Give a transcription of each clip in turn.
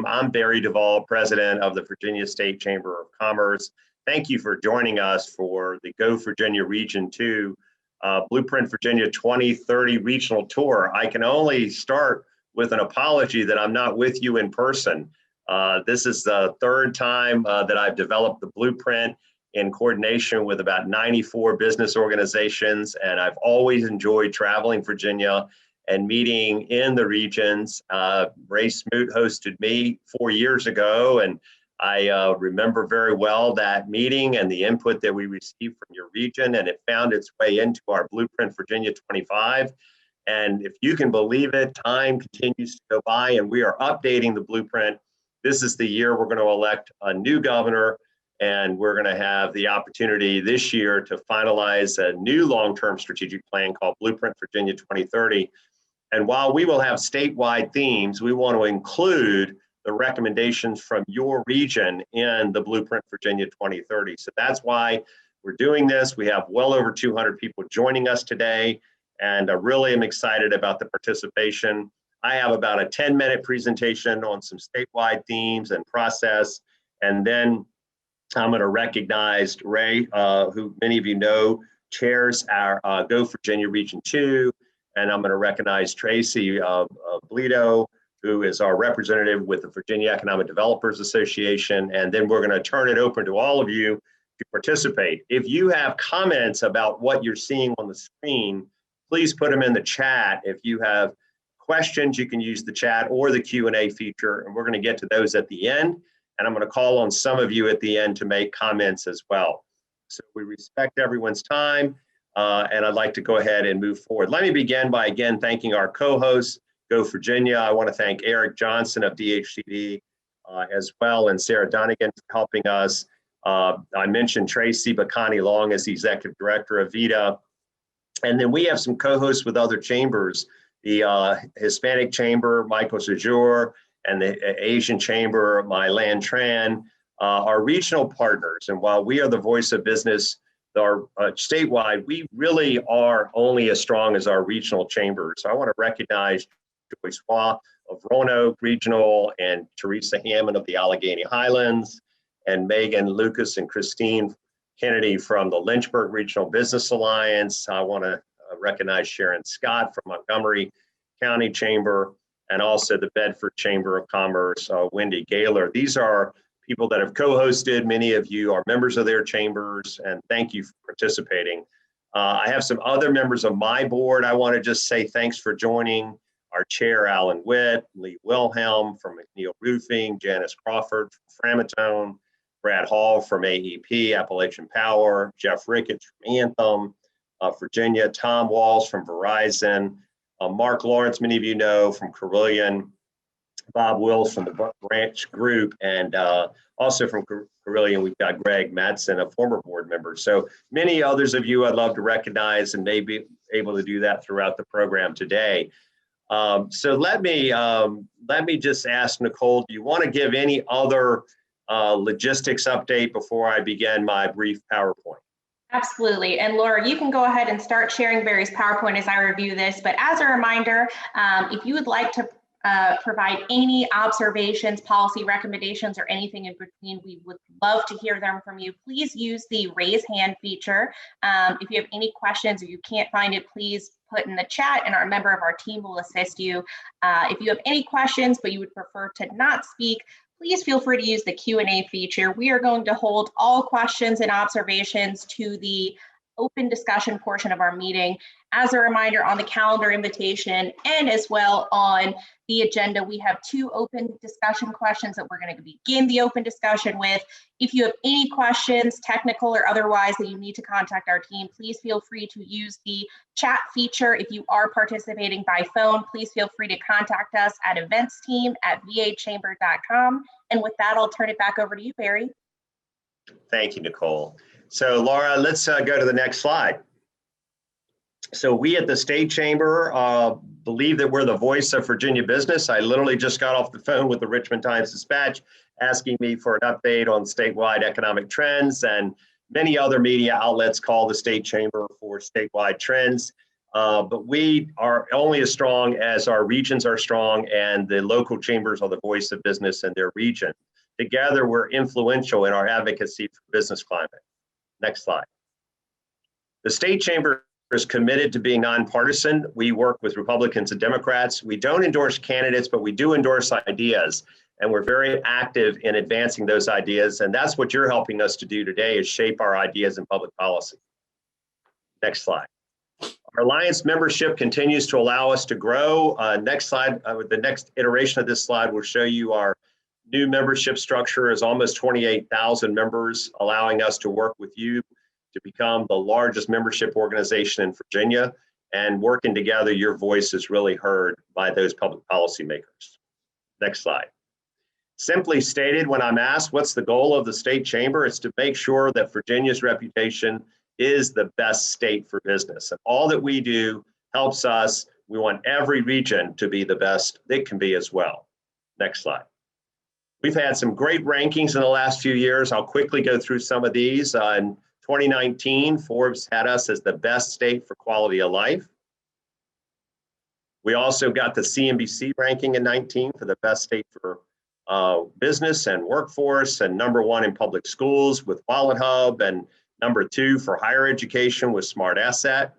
I'm Barry Duvall, President of the Virginia State Chamber of Commerce. Thank you for joining us for the GO Virginia Region 2 Blueprint Virginia 2030 Regional Tour. I can only start with an apology that I'm not with you in person. This is the third time that I've developed the blueprint in coordination with about 94 business organizations, and I've always enjoyed traveling Virginia and meeting in the regions. Ray Smoot hosted me 4 years ago, and I remember very well that meeting and the input that we received from your region, and it found its way into our Blueprint Virginia 25. And if you can believe it, time continues to go by and we are updating the blueprint. This is the year we're going to elect a new governor, and we're going to have the opportunity this year to finalize a new long-term strategic plan called Blueprint Virginia 2030. And while we will have statewide themes, we want to include the recommendations from your region in the Blueprint Virginia 2030. So that's why we're doing this. We have well over 200 people joining us today, and I really am excited about the participation. I have about a 10-minute presentation on some statewide themes and process, and then I'm going to recognize Ray, who many of you know chairs our GO Virginia Region 2, and I'm going to recognize Tracy Bledo, who is our representative with the Virginia Economic Developers Association, and then we're going to turn it open to all of you to participate. If you have comments about what you're seeing on the screen, please put them in the chat. If you have questions, you can use the chat or the Q&A feature, and we're going to get to those at the end. And I'm going to call on some of you at the end to make comments as well. So we respect everyone's time, and I'd like to go ahead and move forward. Let me begin by again thanking our co-hosts, GO Virginia. I want to thank Eric Johnson of DHCD as well, and Sarah Donegan for helping us. I mentioned Tracy Bacani Long as the Executive Director of VEDA. And then we have some co-hosts with other chambers, the Hispanic Chamber, Michael Sejour, and the Asian Chamber, Mylan Tran, are regional partners. And while we are the voice of business, our statewide, we really are only as strong as our regional chambers. So I want to recognize Joyce Waugh of Roanoke Regional, and Teresa Hammond of the Alleghany Highlands, and Megan Lucas and Christine Kennedy from the Lynchburg Regional Business Alliance. I want to recognize Sharon Scott from Montgomery County Chamber, and also the Bedford Chamber of Commerce, Wendy Gaylor. These are people that have co-hosted. Many of you are members of their chambers, and thank you for participating. I have some other members of my board. I want to just say thanks for joining. Our chair, Alan Witt, Lee Wilhelm from McNeil Roofing, Janice Crawford from Framatome, Brad Hall from AEP, Appalachian Power, Jeff Ricketts from Anthem, Virginia, Tom Walls from Verizon, Mark Lawrence, many of you know, from Carillion, Bob Wills from the Branch Group, and also from Carillion, we've got Greg Madsen, a former board member. So many others of you I'd love to recognize, and may be able to do that throughout the program today. So let me just ask Nicole, do you want to give any other logistics update before I begin my brief PowerPoint? Absolutely. And Laura, you can go ahead and start sharing Barry's PowerPoint as I review this. But as a reminder, if you would like to provide any observations, policy recommendations, or anything in between, we would love to hear them from you. Please use the raise hand feature. If you have any questions or you can't find it, please put in the chat and a member of our team will assist you. If you have any questions but you would prefer to not speak, please feel free to use the Q&A feature. We are going to hold all questions and observations to the open discussion portion of our meeting. As a reminder, on the calendar invitation and as well on the agenda, we have 2 open discussion questions that we're going to begin the open discussion with. If you have any questions, technical or otherwise, that you need to contact our team, please feel free to use the chat feature. If you are participating by phone, please feel free to contact us at eventsteam@vachamber.com. And with that, I'll turn it back over to you, Barry. Thank you, Nicole. So Laura, let's go to the next slide. So we at the State Chamber believe that we're the voice of Virginia business. I literally just got off the phone with the Richmond Times-Dispatch asking me for an update on statewide economic trends, and many other media outlets call the State Chamber for statewide trends. but we are only as strong as our regions are strong, and the local chambers are the voice of business in their region. Together, we're influential in our advocacy for business climate. Next slide. The state chamber is committed to being nonpartisan. We work with Republicans and Democrats. We don't endorse candidates, but we do endorse ideas. And we're very active in advancing those ideas. And that's what you're helping us to do today, is shape our ideas in public policy. Next slide. Our Alliance membership continues to allow us to grow. Next slide, the next iteration of this slide will show you our new membership structure is almost 28,000 members, allowing us to work with you to become the largest membership organization in Virginia. And working together, your voice is really heard by those public policy makers. Next slide. Simply stated, when I'm asked what's the goal of the state chamber, it's to make sure that Virginia's reputation is the best state for business. And all that we do helps us. We want every region to be the best it can be as well. Next slide. We've had some great rankings in the last few years. I'll quickly go through some of these. In 2019, Forbes had us as the best state for quality of life. We also got the CNBC ranking in 19 for the best state for business and workforce, and #1 in public schools with Wallet Hub, and #2 for higher education with Smart Asset.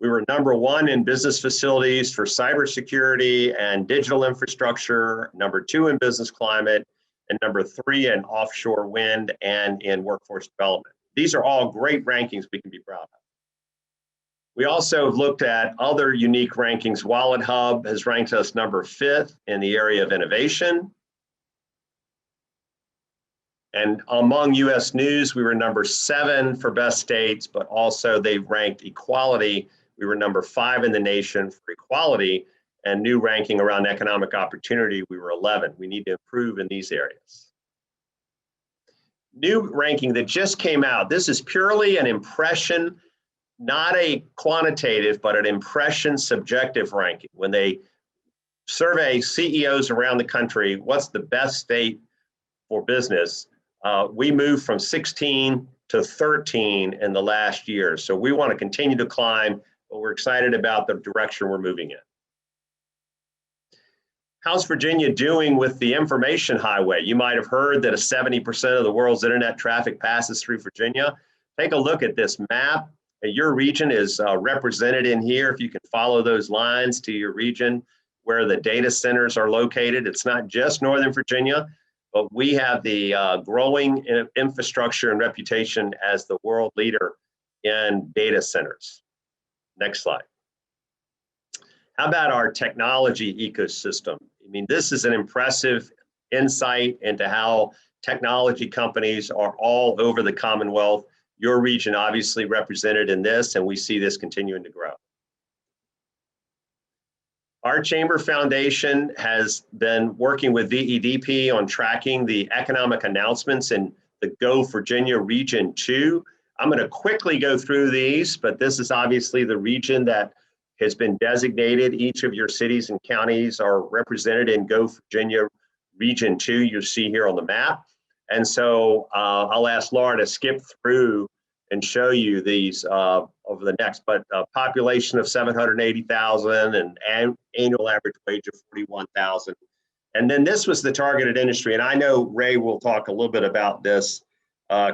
We were #1 in business facilities for cybersecurity and digital infrastructure, #2 in business climate, and #3 in offshore wind and in workforce development. These are all great rankings we can be proud of. We also have looked at other unique rankings. Wallet Hub has ranked us #5 in the area of innovation. And among US News, we were #7 for best states, but also they ranked equality. We were #5 in the nation for equality, and new ranking around economic opportunity, we were 11. We need to improve in these areas. New ranking that just came out. This is purely an impression, not a quantitative, but an impression subjective ranking. When they survey CEOs around the country, what's the best state for business? We moved from 16 to 13 in the last year. So we want to continue to climb, but we're excited about the direction we're moving in. How's Virginia doing with the information highway? You might have heard that 70% of the world's internet traffic passes through Virginia. Take a look at this map. Your region is represented in here. If you can follow those lines to your region where the data centers are located, it's not just Northern Virginia, but we have the growing infrastructure and reputation as the world leader in data centers. Next slide. How about our technology ecosystem? I mean, this is an impressive insight into how technology companies are all over the Commonwealth. Your region obviously represented in this, and we see this continuing to grow. Our Chamber Foundation has been working with VEDP on tracking the economic announcements in the GO Virginia Region 2. I'm going to quickly go through these, but this is obviously the region that has been designated. Each of your cities and counties are represented in GO Virginia Region 2, you see here on the map. And so I'll ask Laura to skip through and show you these over the next, but a population of 780,000 and annual average wage of 41,000. And then this was the targeted industry. And I know Ray will talk a little bit about this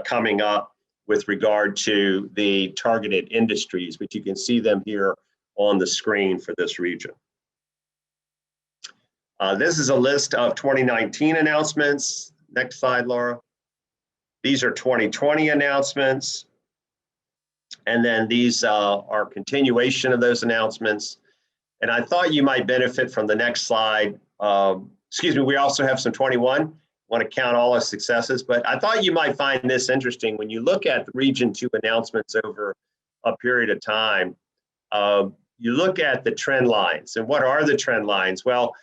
coming up with regard to the targeted industries, but you can see them here on the screen for this region. This is a list of 2019 announcements. Next slide, Laura. These are 2020 announcements. And then these are continuation of those announcements. And I thought you might benefit from the next slide. Excuse me, we also have some 21. Want to count all our successes, but I thought you might find this interesting. When you look at the Region 2 announcements over a period of time, you look at the trend lines. And what are the trend lines? Well,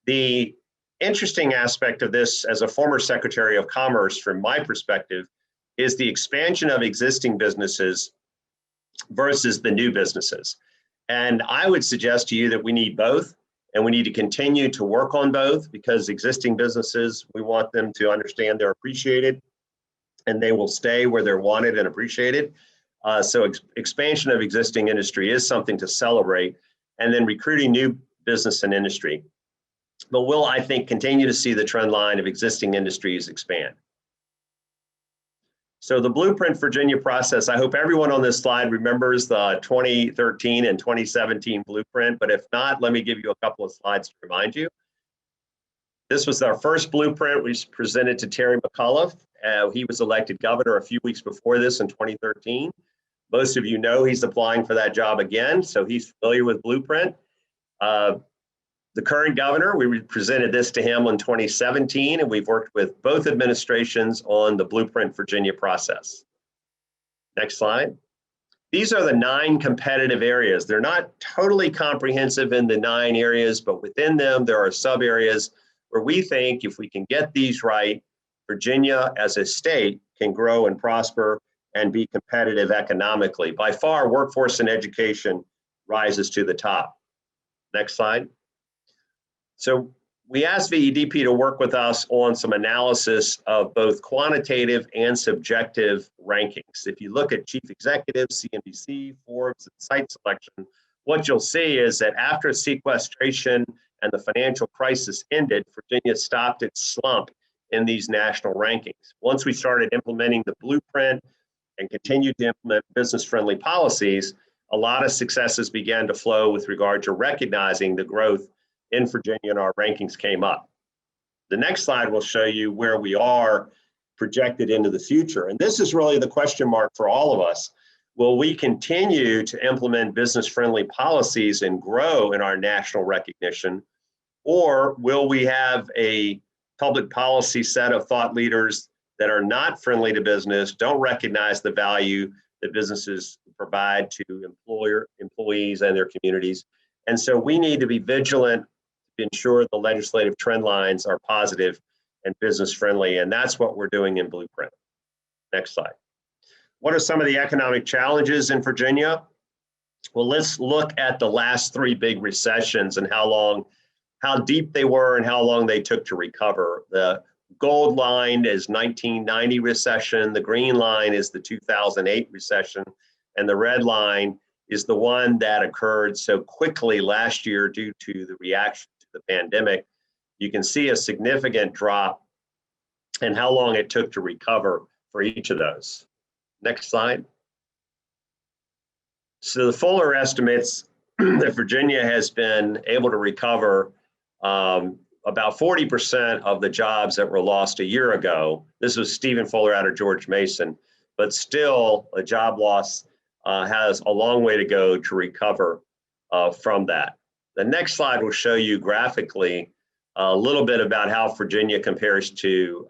the interesting aspect of this as a former Secretary of Commerce, from my perspective, is the expansion of existing businesses versus the new businesses. And I would suggest to you that we need both, and we need to continue to work on both, because existing businesses, we want them to understand they're appreciated and they will stay where they're wanted and appreciated. So expansion of existing industry is something to celebrate, and then recruiting new business and industry. But we'll, I think, continue to see the trend line of existing industries expand. So the Blueprint Virginia process, I hope everyone on this slide remembers the 2013 and 2017 blueprint, but if not, let me give you a couple of slides to remind you. This was our first blueprint. We presented to Terry McAuliffe. He was elected governor a few weeks before this in 2013. Most of you know he's applying for that job again, so he's familiar with Blueprint. The current governor, we presented this to him in 2017, and we've worked with both administrations on the Blueprint Virginia process. Next slide. These are the 9 competitive areas. They're not totally comprehensive in the 9 areas, but within them, there are sub areas where we think if we can get these right, Virginia as a state can grow and prosper and be competitive economically. By far, workforce and education rises to the top. Next slide. So we asked VEDP to work with us on some analysis of both quantitative and subjective rankings. If you look at chief executives, CNBC, Forbes, and site selection, what you'll see is that after sequestration and the financial crisis ended, Virginia stopped its slump in these national rankings. Once we started implementing the blueprint and continued to implement business-friendly policies, a lot of successes began to flow with regard to recognizing the growth in Virginia, and our rankings came up. The next slide will show you where we are projected into the future. And this is really the question mark for all of us. Will we continue to implement business-friendly policies and grow in our national recognition? Or will we have a public policy set of thought leaders that are not friendly to business, don't recognize the value that businesses provide to employees and their communities? And so we need to be vigilant to ensure the legislative trend lines are positive and business friendly, and that's what we're doing in Blueprint. Next slide. What are some of the economic challenges in Virginia? Well, let's look at the last 3 big recessions and how deep they were and how long they took to recover. The gold line is 1990 recession, the green line is the 2008 recession, and the red line is the one that occurred so quickly last year due to the reaction to the pandemic. You can see a significant drop and how long it took to recover for each of those. Next slide. So the Fuller estimates that Virginia has been able to recover about 40% of the jobs that were lost a year ago. This was Stephen Fuller out of George Mason, but still a job loss has a long way to go to recover from that. The next slide will show you graphically a little bit about how Virginia compares to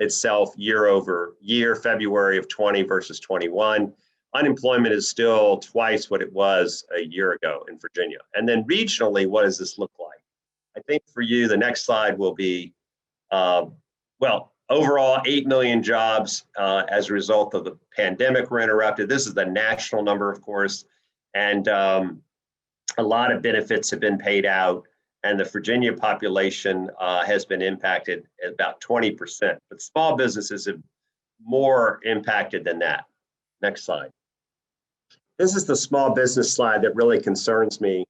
itself year over year, February of 20 versus 21. Unemployment is still twice what it was a year ago in Virginia. And then regionally, what does this look like? I think for you, the next slide will be, well, overall 8 million jobs as a result of the pandemic were interrupted. This is the national number, of course, and a lot of benefits have been paid out, and the Virginia population has been impacted at about 20%, but small businesses have more impacted than that. Next slide. This is the small business slide that really concerns me.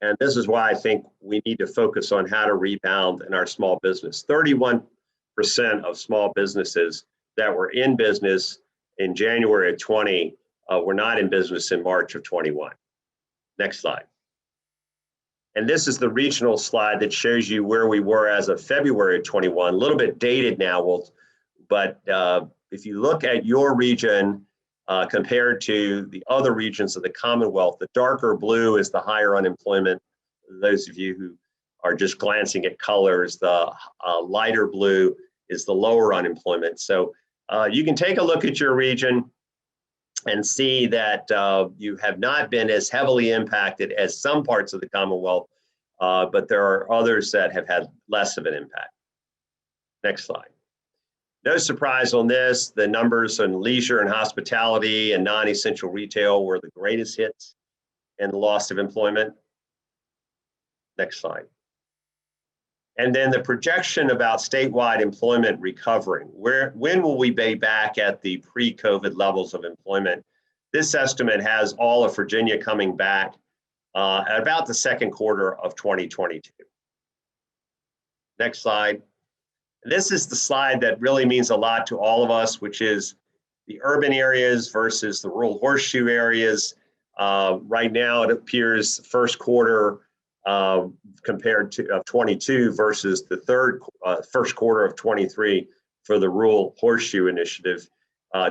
And this is why I think we need to focus on how to rebound in our small business. 31% of small businesses that were in business in January of 20 were not in business in March of 21. Next slide. And this is the regional slide that shows you where we were as of February of 21, a little bit dated now, but if you look at your region compared to the other regions of the Commonwealth, the darker blue is the higher unemployment. Those of you who are just glancing at colors, the lighter blue is the lower unemployment. So you can take a look at your region and see that you have not been as heavily impacted as some parts of the Commonwealth, but there are others that have had less of an impact. Next slide. No surprise on this, the numbers on leisure and hospitality and non-essential retail were the greatest hits in the loss of employment. Next slide. And then the projection about statewide employment recovering. When will we be back at the pre-COVID levels of employment? This estimate has all of Virginia coming back at about the second quarter of 2022. Next slide. This is the slide that really means a lot to all of us, which is the urban areas versus the rural horseshoe areas. Right now, it appears first quarter compared to of 22 versus the first quarter of 23 for the rural horseshoe initiative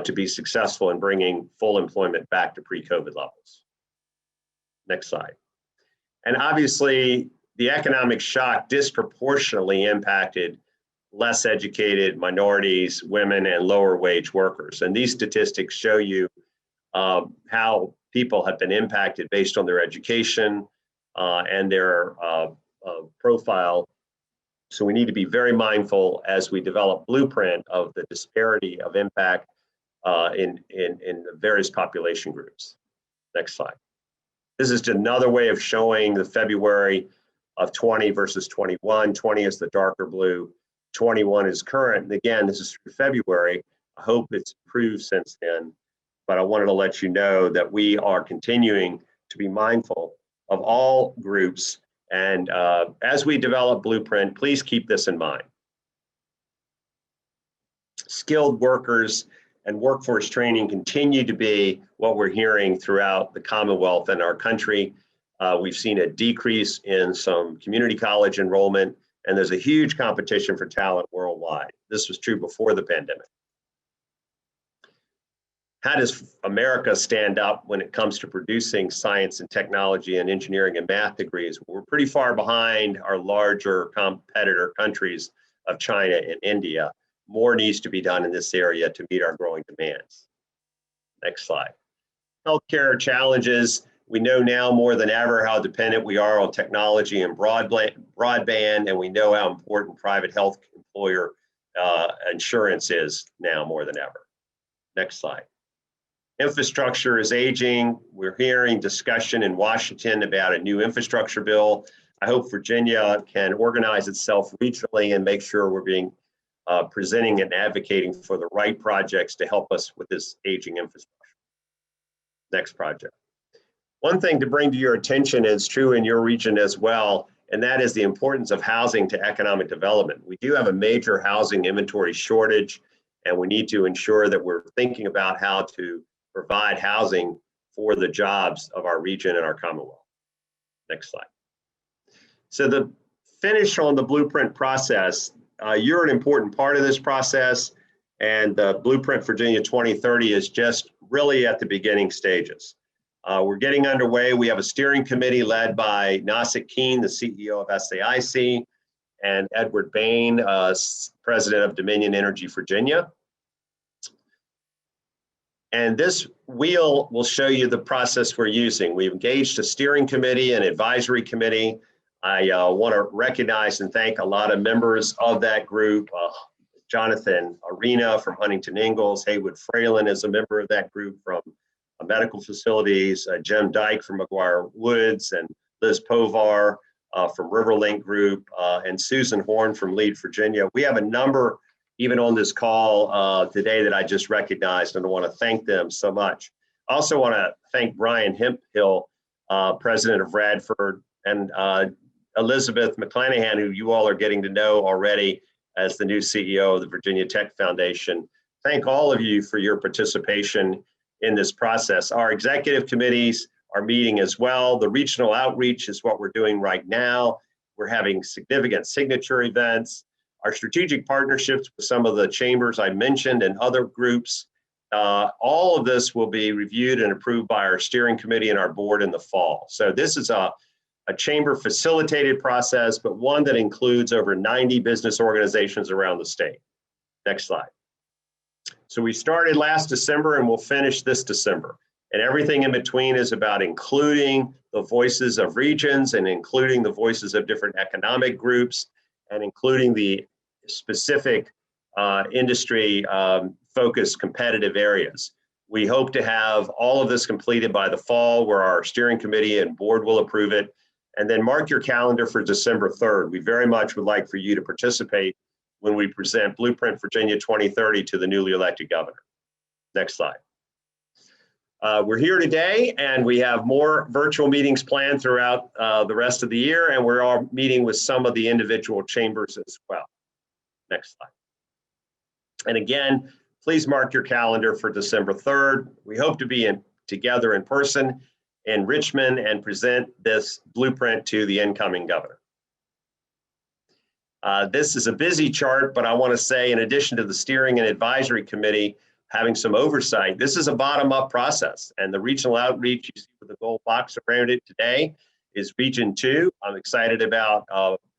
to be successful in bringing full employment back to pre-COVID levels. Next slide. And obviously, the economic shock disproportionately impacted less educated minorities, women, and lower wage workers. And these statistics show you how people have been impacted based on their education and their profile. So we need to be very mindful as we develop blueprint of the disparity of impact in the various population groups. Next slide. This is just another way of showing the February of 20 versus 21. 20 is the darker blue. 21 is current. And again, this is through February. I hope it's improved since then, but I wanted to let you know that we are continuing to be mindful of all groups. And as we develop blueprint, please keep this in mind. Skilled workers and workforce training continue to be what we're hearing throughout the Commonwealth and our country. We've seen a decrease in some community college enrollment, and there's a huge competition for talent worldwide. This was true before the pandemic. How does America stand up when it comes to producing science and technology and engineering and math degrees? We're pretty far behind our larger competitor countries of China and India. More needs to be done in this area to meet our growing demands. Next slide. Healthcare challenges. We know now more than ever how dependent we are on technology and broadband, and we know how important private health employer insurance is now more than ever. Next slide. Infrastructure is aging. We're hearing discussion in Washington about a new infrastructure bill. I hope Virginia can organize itself regionally and make sure we're being presenting and advocating for the right projects to help us with this aging infrastructure. Next project. One thing to bring to your attention is true in your region as well, and that is the importance of housing to economic development. We do have a major housing inventory shortage, and we need to ensure that we're thinking about how to provide housing for the jobs of our region and our Commonwealth. Next slide. So the finish on the blueprint process, you're an important part of this process, and the Blueprint Virginia 2030 is just really at the beginning stages. We're getting underway. We have a steering committee led by Nasik Keene, the CEO of SAIC, and Edward Bain, president of Dominion Energy Virginia. And this wheel will show you the process we're using. We've engaged a steering committee and advisory committee. I want to recognize and thank a lot of members of that group. Jonathan Arena from Huntington Ingalls, Haywood Fralin is a member of that group from medical facilities, Jim Dyke from McGuire Woods, and Liz Povar from Riverlink Group, and Susan Horn from Lead Virginia. We have a number even on this call today that I just recognized, and I want to thank them so much. I also want to thank Brian Hemphill, president of Radford, and Elizabeth McClanahan, who you all are getting to know already as the new CEO of the Virginia Tech Foundation. Thank all of you for your participation in this process. Our executive committees are meeting as well. The regional outreach is what we're doing right now. We're having significant signature events. Our strategic partnerships with some of the chambers I mentioned and other groups, all of this will be reviewed and approved by our steering committee and our board in the fall. So this is a chamber facilitated process, but one that includes over 90 business organizations around the state. Next slide. So we started last December and we'll finish this December. And everything in between is about including the voices of regions and including the voices of different economic groups and including the specific industry focused competitive areas. We hope to have all of this completed by the fall, where our steering committee and board will approve it. And then mark your calendar for December 3rd. We very much would like for you to participate when we present Blueprint Virginia 2030 to the newly elected governor. Next slide. We're here today, and we have more virtual meetings planned throughout the rest of the year, and we're all meeting with some of the individual chambers as well. Next slide. And again, please mark your calendar for December 3rd. We hope to be together in person in Richmond and present this blueprint to the incoming governor. This is a busy chart, but I want to say, in addition to the steering and advisory committee having some oversight, this is a bottom-up process, and the regional outreach you see with the gold box around it today is Region 2. I'm excited about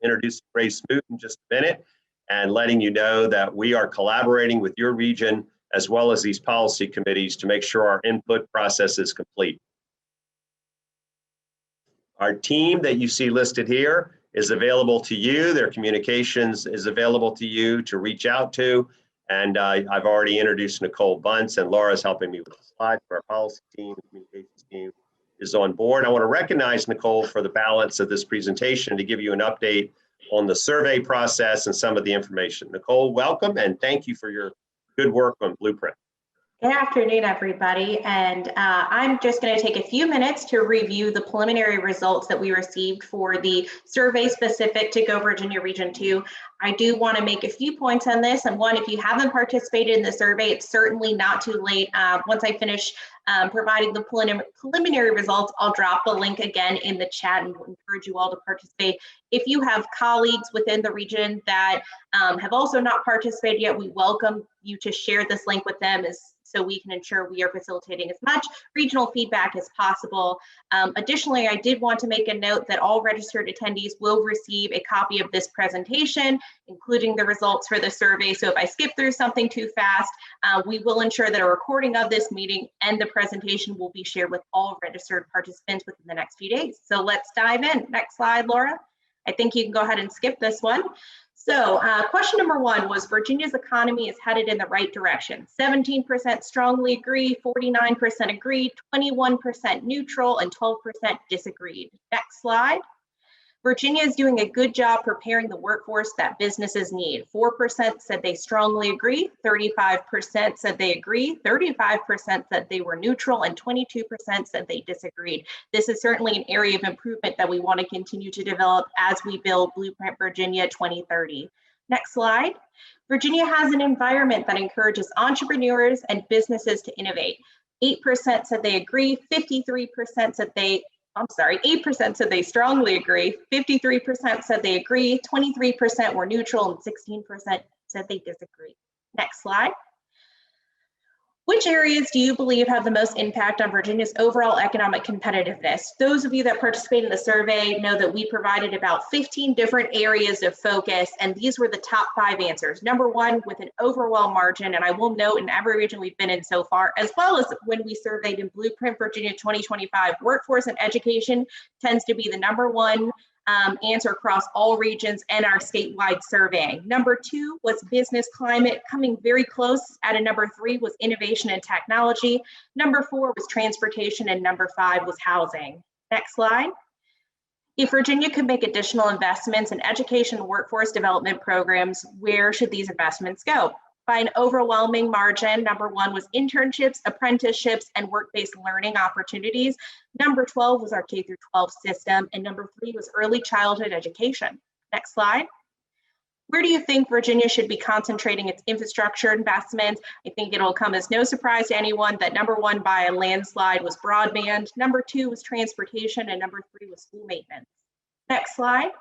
introducing Ray Smoot in just a minute and letting you know that we are collaborating with your region as well as these policy committees to make sure our input process is complete. Our team that you see listed here is available to you. Their communications is available to you to reach out to. And I've already introduced Nicole Bunce, and Laura's helping me with the slides. Our policy team, the communications team is on board. I want to recognize Nicole for the balance of this presentation to give you an update on the survey process and some of the information. Nicole, welcome, and thank you for your good work on Blueprint. Good afternoon, everybody. And I'm just going to take a few minutes to review the preliminary results that we received for the survey specific to GO Virginia Region 2. I do want to make a few points on this. And one, if you haven't participated in the survey, it's certainly not too late. Once I finish providing the preliminary results, I'll drop the link again in the chat and encourage you all to participate. If you have colleagues within the region that have also not participated yet, we welcome you to share this link with them so we can ensure we are facilitating as much regional feedback as possible. Additionally, I did want to make a note that all registered attendees will receive a copy of this presentation, including the results for the survey. So if I skip through something too fast, we will ensure that a recording of this meeting and the presentation will be shared with all registered participants within the next few days. So let's dive in. Next slide, Laura. I think you can go ahead and skip this one. So question number one was, Virginia's economy is headed in the right direction. 17% strongly agree, 49% agreed, 21% neutral, and 12% disagreed. Next slide. Virginia is doing a good job preparing the workforce that businesses need. 4% said they strongly agree, 35% said they agree, 35% said they were neutral, and 22% said they disagreed. This is certainly an area of improvement that we want to continue to develop as we build Blueprint Virginia 2030. Next slide. Virginia has an environment that encourages entrepreneurs and businesses to innovate. 8% said they agree, 8% said they strongly agree, 53% said they agree, 23% were neutral, and 16% said they disagree. Next slide. Which areas do you believe have the most impact on Virginia's overall economic competitiveness? Those of you that participated in the survey know that we provided about 15 different areas of focus, and these were the top 5 answers. Number one, with an overwhelm margin, and I will note in every region we've been in so far, as well as when we surveyed in Blueprint Virginia 2025, workforce and education tends to be the number one answer across all regions and our statewide surveying. Number 2 was business climate, coming very close at a number 3 was innovation and technology. Number 4 was transportation, and number 5 was housing. Next slide. If Virginia could make additional investments in education and workforce development programs, where should these investments go? By an overwhelming margin, number 1 was internships, apprenticeships, and work-based learning opportunities. Number 12 was our K-12 system, and number 3 was early childhood education. Next slide. Where do you think Virginia should be concentrating its infrastructure investments? I think it'll come as no surprise to anyone that number 1 by a landslide was broadband, number 2 was transportation, and number 3 was school maintenance. Next slide.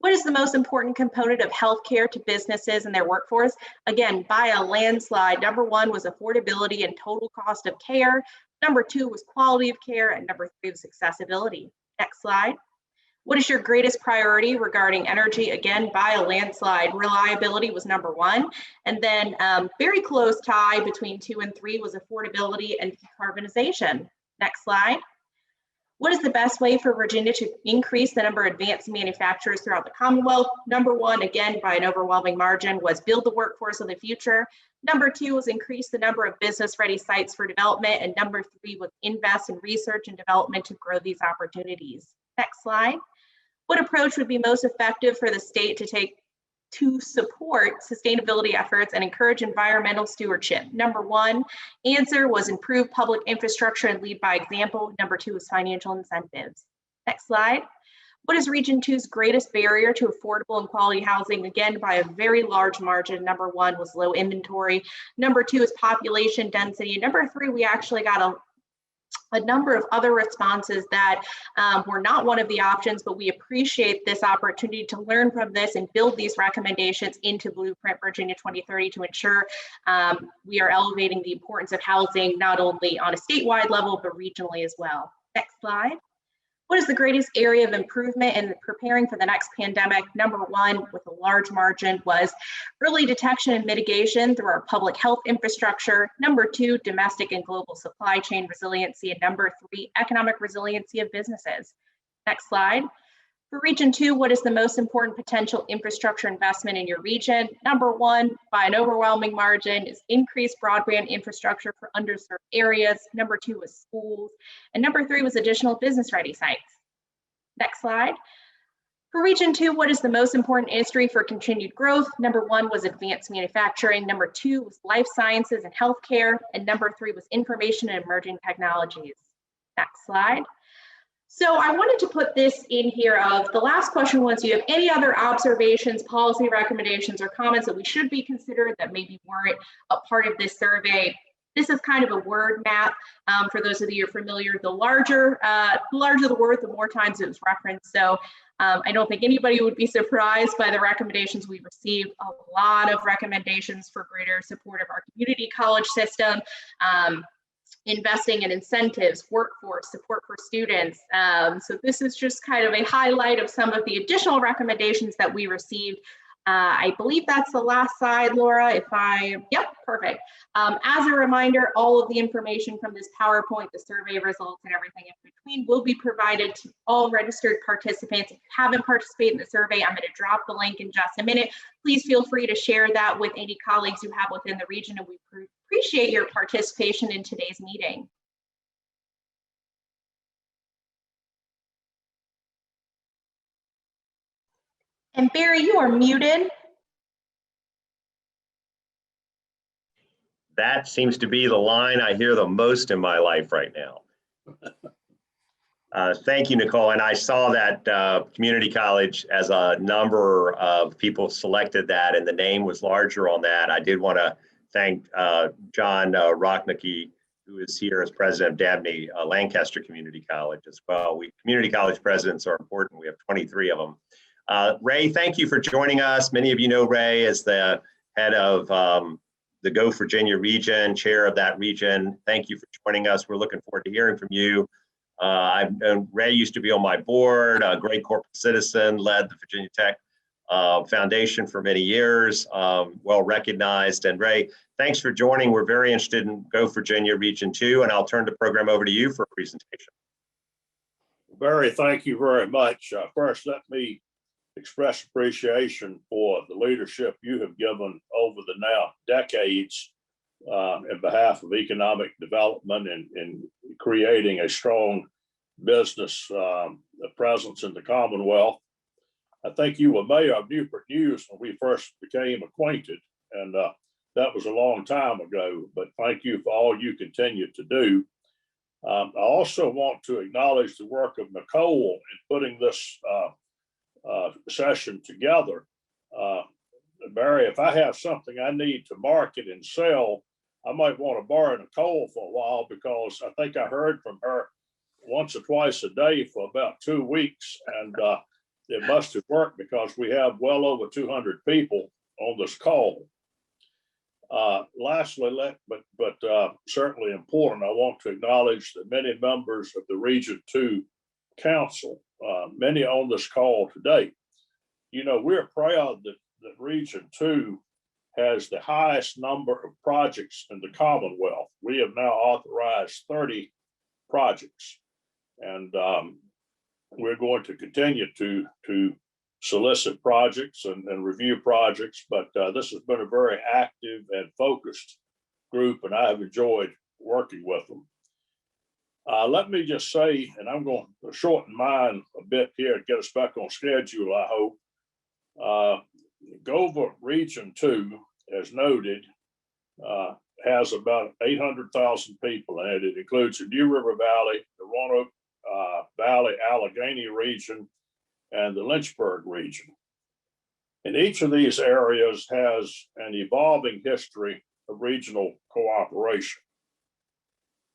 What is the most important component of healthcare to businesses and their workforce? Again, by a landslide, number 1 was affordability and total cost of care. Number 2 was quality of care, and number 3 was accessibility. Next slide. What is your greatest priority regarding energy? Again, by a landslide, reliability was number 1. And then very close tie between 2 and 3 was affordability and decarbonization. Next slide. What is the best way for Virginia to increase the number of advanced manufacturers throughout the Commonwealth? Number 1, again, by an overwhelming margin, was build the workforce of the future. Number 2 was increase the number of business-ready sites for development. And number 3 was invest in research and development to grow these opportunities. Next slide. What approach would be most effective for the state to take to support sustainability efforts and encourage environmental stewardship? Number one answer was improve public infrastructure and lead by example. Number two was financial incentives. Next slide. What is Region 2's greatest barrier to affordable and quality housing? Again, by a very large margin. Number one was low inventory. Number two is population density. Number three, we actually got a number of other responses that were not one of the options, but we appreciate this opportunity to learn from this and build these recommendations into Blueprint Virginia 2030 to ensure we are elevating the importance of housing, not only on a statewide level, but regionally as well. Next slide. What is the greatest area of improvement in preparing for the next pandemic? Number one, with a large margin, was early detection and mitigation through our public health infrastructure. Number two, domestic and global supply chain resiliency. And number three, economic resiliency of businesses. Next slide. For Region 2, what is the most important potential infrastructure investment in your region? Number one, by an overwhelming margin, is increased broadband infrastructure for underserved areas. Number two was schools. And number three was additional business-ready sites. Next slide. For Region 2, what is the most important industry for continued growth? Number one was advanced manufacturing. Number two was life sciences and healthcare. And number three was information and emerging technologies. Next slide. So I wanted to put this in here of the last question was, do you have any other observations, policy recommendations, or comments that we should be considered that maybe weren't a part of this survey? This is kind of a word map. For those of you who are familiar, the larger the word, the more times it was referenced. So I don't think anybody would be surprised by the recommendations we received. A lot of recommendations for greater support of our community college system. Investing in incentives, workforce, support for students. So this is just kind of a highlight of some of the additional recommendations that we received. I believe that's the last slide, Laura, yep, perfect. As a reminder, all of the information from this PowerPoint, the survey results and everything in between will be provided to all registered participants. If you haven't participated in the survey, I'm going to drop the link in just a minute. Please feel free to share that with any colleagues you have within the region, and we appreciate your participation in today's meeting. And Barry, you are muted. That seems to be the line I hear the most in my life right now. Thank you, Nicole. And I saw that community college, as a number of people selected that, and the name was larger on that. I did want to thank John Roanoke, who is here as president of Dabney Lancaster Community College as well. Community college presidents are important. We have 23 of them. Ray, thank you for joining us. Many of you know Ray as the head of the GO Virginia region, chair of that region. Thank you for joining us. We're looking forward to hearing from you. I've known Ray used to be on my board, a great corporate citizen, led the Virginia Tech Foundation for many years, well recognized. And Ray, thanks for joining. We're very interested in GO Virginia Region 2, and I'll turn the program over to you for a presentation. Barry, thank you very much. First, let me express appreciation for the leadership you have given over the now decades in behalf of economic development and creating a strong business presence in the Commonwealth. I think you were mayor of Newport News when we first became acquainted, and that was a long time ago, but thank you for all you continue to do. I also want to acknowledge the work of Nicole in putting this session together. Barry, if I have something I need to market and sell, I might want to borrow Nicole for a while, because I think I heard from her once or twice a day for about 2 weeks, and it must have worked because we have well over 200 people on this call. Lastly, but certainly important, I want to acknowledge the many members of the Region 2 Council, many on this call today. You know, we're proud that Region 2 has the highest number of projects in the Commonwealth. We have now authorized 30 projects, and we're going to continue to solicit projects and review projects, but this has been a very active and focused group, and I have enjoyed working with them. Let me just say, and I'm going to shorten mine a bit here and get us back on schedule, I hope. GO Region 2, as noted, has about 800,000 people in it. It includes the New River Valley, the Roanoke Valley, Alleghany region, and the Lynchburg region. And each of these areas has an evolving history of regional cooperation.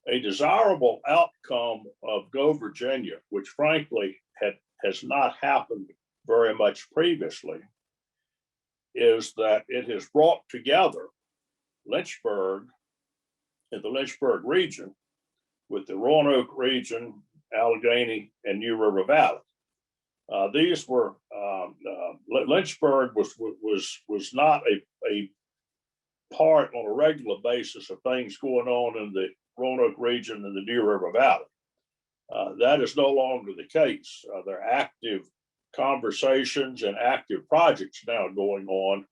A desirable outcome of GO Virginia, which frankly has not happened very much previously, is that it has brought together Lynchburg and the Lynchburg region with the Roanoke region, Alleghany, and New River Valley. These were Lynchburg was not a part on a regular basis of things going on in the Roanoke region and the New River Valley. That is no longer the case. There are active conversations and active projects now going on,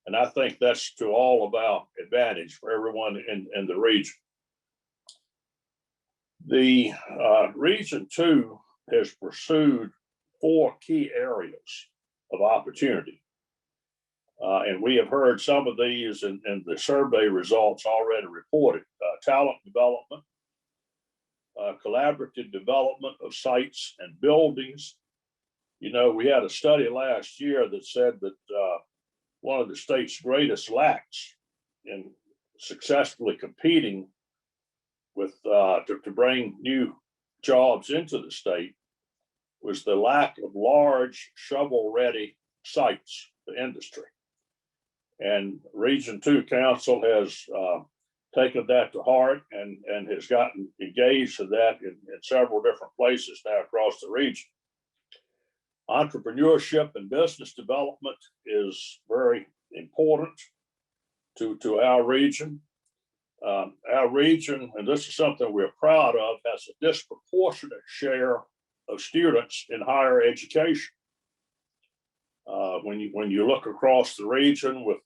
and I think that's to all of our advantage for everyone in the region. The Region 2 has pursued 4 key areas of opportunity. And we have heard some of these in the survey results already reported. Talent development, collaborative development of sites and buildings. You know, we had a study last year that said that one of the state's greatest lacks in successfully competing with to bring new jobs into the state was the lack of large shovel-ready sites for industry. And Region 2 Council has taken that to heart and has gotten engaged in that in several different places now across the region. Entrepreneurship and business development is very important to our region. Our region, and this is something we're proud of, has a disproportionate share of students in higher education. When you look across the region with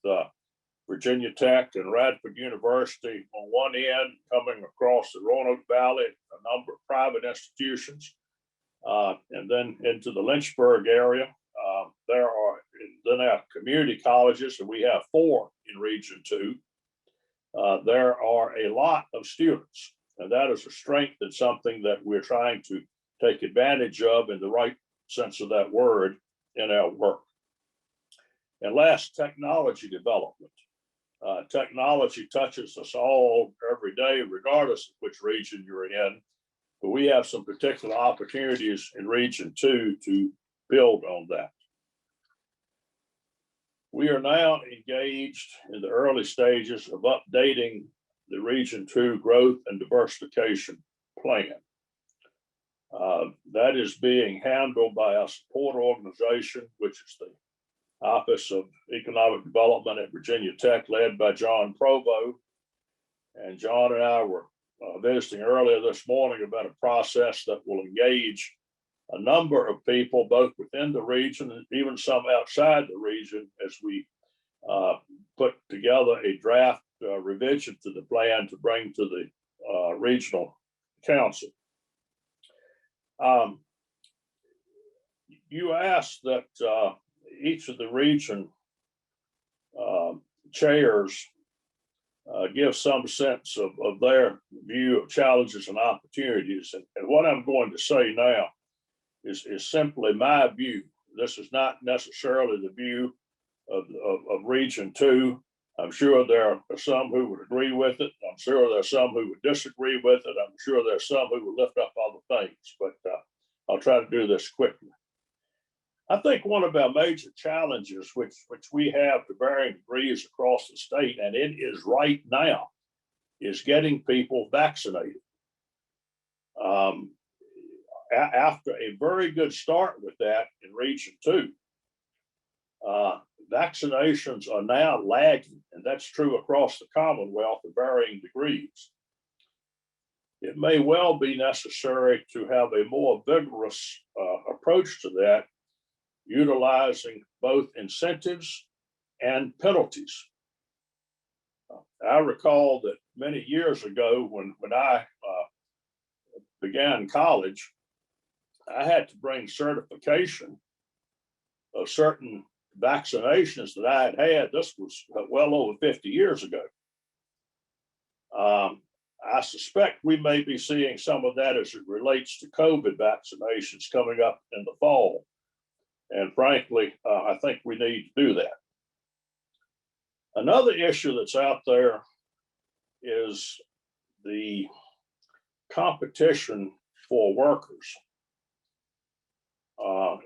Virginia Tech and Radford University on one end, coming across the Roanoke Valley, a number of private institutions, and then into the Lynchburg area, there are then our community colleges, and we have 4 in Region 2. There are a lot of students, and that is a strength and something that we're trying to take advantage of in the right sense of that word in our work. And last, technology development. Technology touches us all every day, regardless of which region you're in, but we have some particular opportunities in Region 2 to build on that. We are now engaged in the early stages of updating the Region 2 growth and diversification plan. That is being handled by our support organization, which is the Office of Economic Development at Virginia Tech, led by John Provo. And John and I were visiting earlier this morning about a process that will engage a number of people, both within the region and even some outside the region, as we put together a draft revision to the plan to bring to the regional council. You asked that each of the region chairs give some sense of their view of challenges and opportunities. And what I'm going to say now is simply my view. This is not necessarily the view of Region 2. I'm sure there are some who would agree with it. I'm sure there are some who would disagree with it. I'm sure there are some who would lift up other things, but I'll try to do this quickly. I think one of our major challenges, which we have to varying degrees across the state, and it is right now, is getting people vaccinated. After a very good start with that in Region 2, vaccinations are now lagging, and that's true across the Commonwealth to varying degrees. It may well be necessary to have a more vigorous approach to that, utilizing both incentives and penalties. I recall that many years ago when I began college, I had to bring certification of certain vaccinations that I had, this was well over 50 years ago. I suspect we may be seeing some of that as it relates to COVID vaccinations coming up in the fall. And frankly, I think we need to do that. Another issue that's out there is the competition for workers.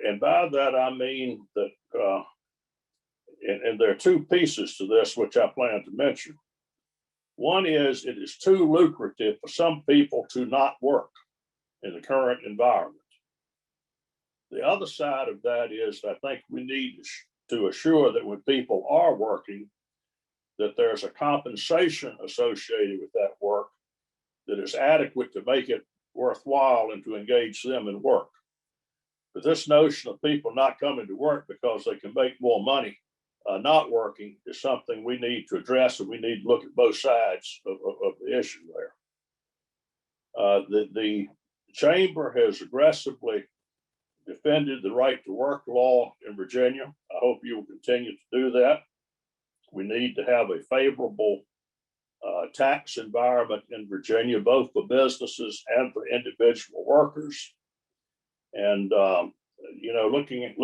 And by that, I mean that, and there are two pieces to this, which I plan to mention. One is it is too lucrative for some people to not work in the current environment. The other side of that is I think we need to assure that when people are working, that there's a compensation associated with that work that is adequate to make it worthwhile and to engage them in work. But this notion of people not coming to work because they can make more money not working is something we need to address, and we need to look at both sides of the issue there. The chamber has aggressively defended the right to work law in Virginia. I hope you will continue to do that. We need to have a favorable tax environment in Virginia, both for businesses and for individual workers. And you know, looking at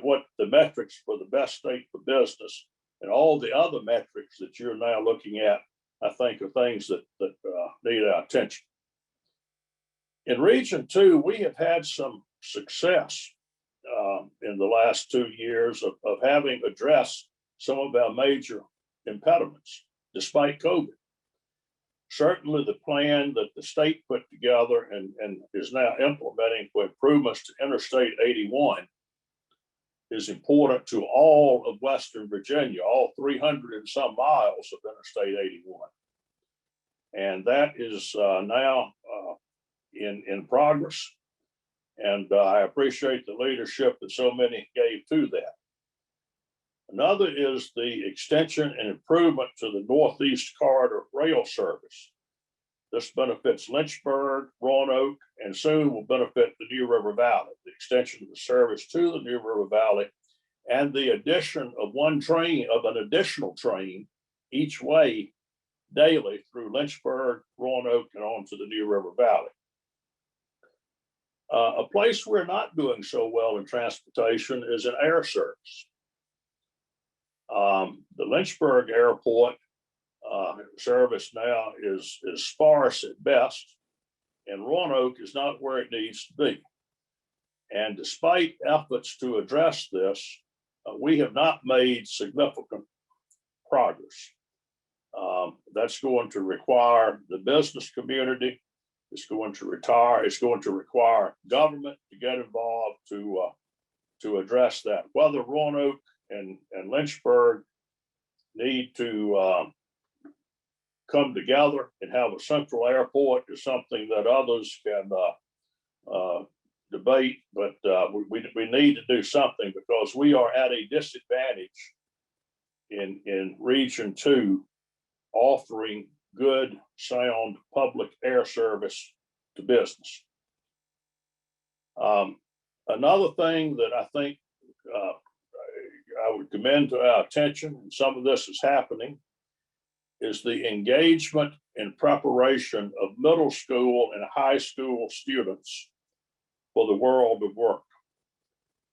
what the metrics for the best state for business and all the other metrics that you're now looking at, I think are things that need our attention. In Region 2, we have had some success in the last 2 years of having addressed some of our major impediments, despite COVID. Certainly the plan that the state put together and is now implementing for improvements to Interstate 81 is important to all of Western Virginia, all 300 and some miles of Interstate 81. And that is now in progress. And I appreciate the leadership that so many gave to that. Another is the extension and improvement to the Northeast Corridor rail service. This benefits Lynchburg, Roanoke, and soon will benefit the New River Valley. The extension of the service to the New River Valley and the addition of an additional train each way daily through Lynchburg, Roanoke, and on to the New River Valley. A place we're not doing so well in transportation is in air service. The Lynchburg Airport service now is sparse at best, and Roanoke is not where it needs to be. And despite efforts to address this, we have not made significant progress. That's going to require the business community. It's going to require government to get involved to address that. Whether Roanoke and Lynchburg need to come together and have a central airport is something that others can debate, but we need to do something because we are at a disadvantage in Region 2 offering good, sound public air service to business. Another thing that I think I would commend to our attention, and some of this is happening, is the engagement and preparation of middle school and high school students for the world of work,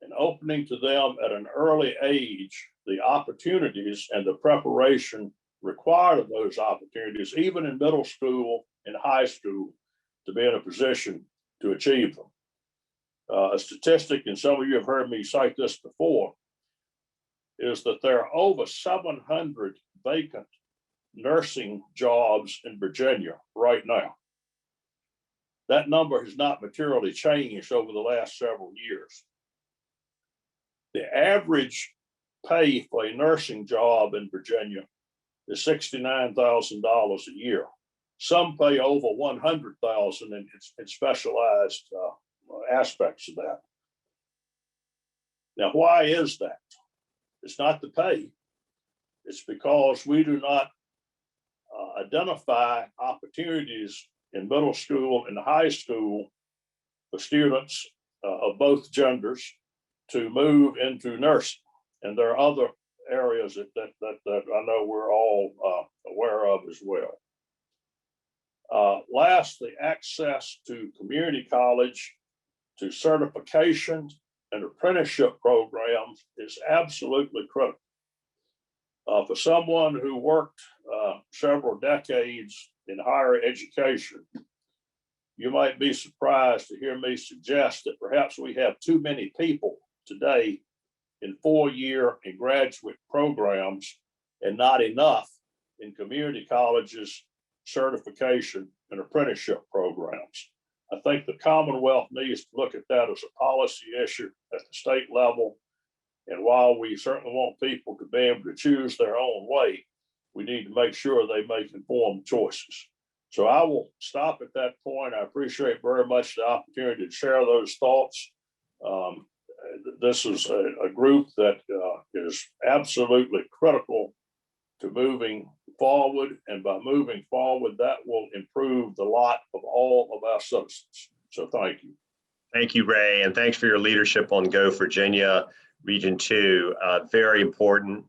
and opening to them at an early age the opportunities and the preparation required of those opportunities, even in middle school and high school, to be in a position to achieve them. A statistic, and some of you have heard me cite this before, is that there are over 700 vacant nursing jobs in Virginia right now. That number has not materially changed over the last several years. The average pay for a nursing job in Virginia is $69,000 a year. Some pay over $100,000 in specialized aspects of that. Now, why is that? It's not the pay. It's because we do not identify opportunities in middle school and high school for students of both genders to move into nursing. And there are other areas that I know we're all aware of as well. Lastly, access to community college, to certifications and apprenticeship programs is absolutely critical. For someone who worked several decades in higher education, you might be surprised to hear me suggest that perhaps we have too many people today in 4-year and graduate programs and not enough in community colleges, certification, and apprenticeship programs. I think the Commonwealth needs to look at that as a policy issue at the state level. And while we certainly want people to be able to choose their own way, we need to make sure they make informed choices. So I will stop at that point. I appreciate very much the opportunity to share those thoughts. This is a group that is absolutely critical to moving forward. And by moving forward, that will improve the lot of all of our citizens. So thank you. Thank you, Ray. And thanks for your leadership on GO Virginia Region 2. Very important.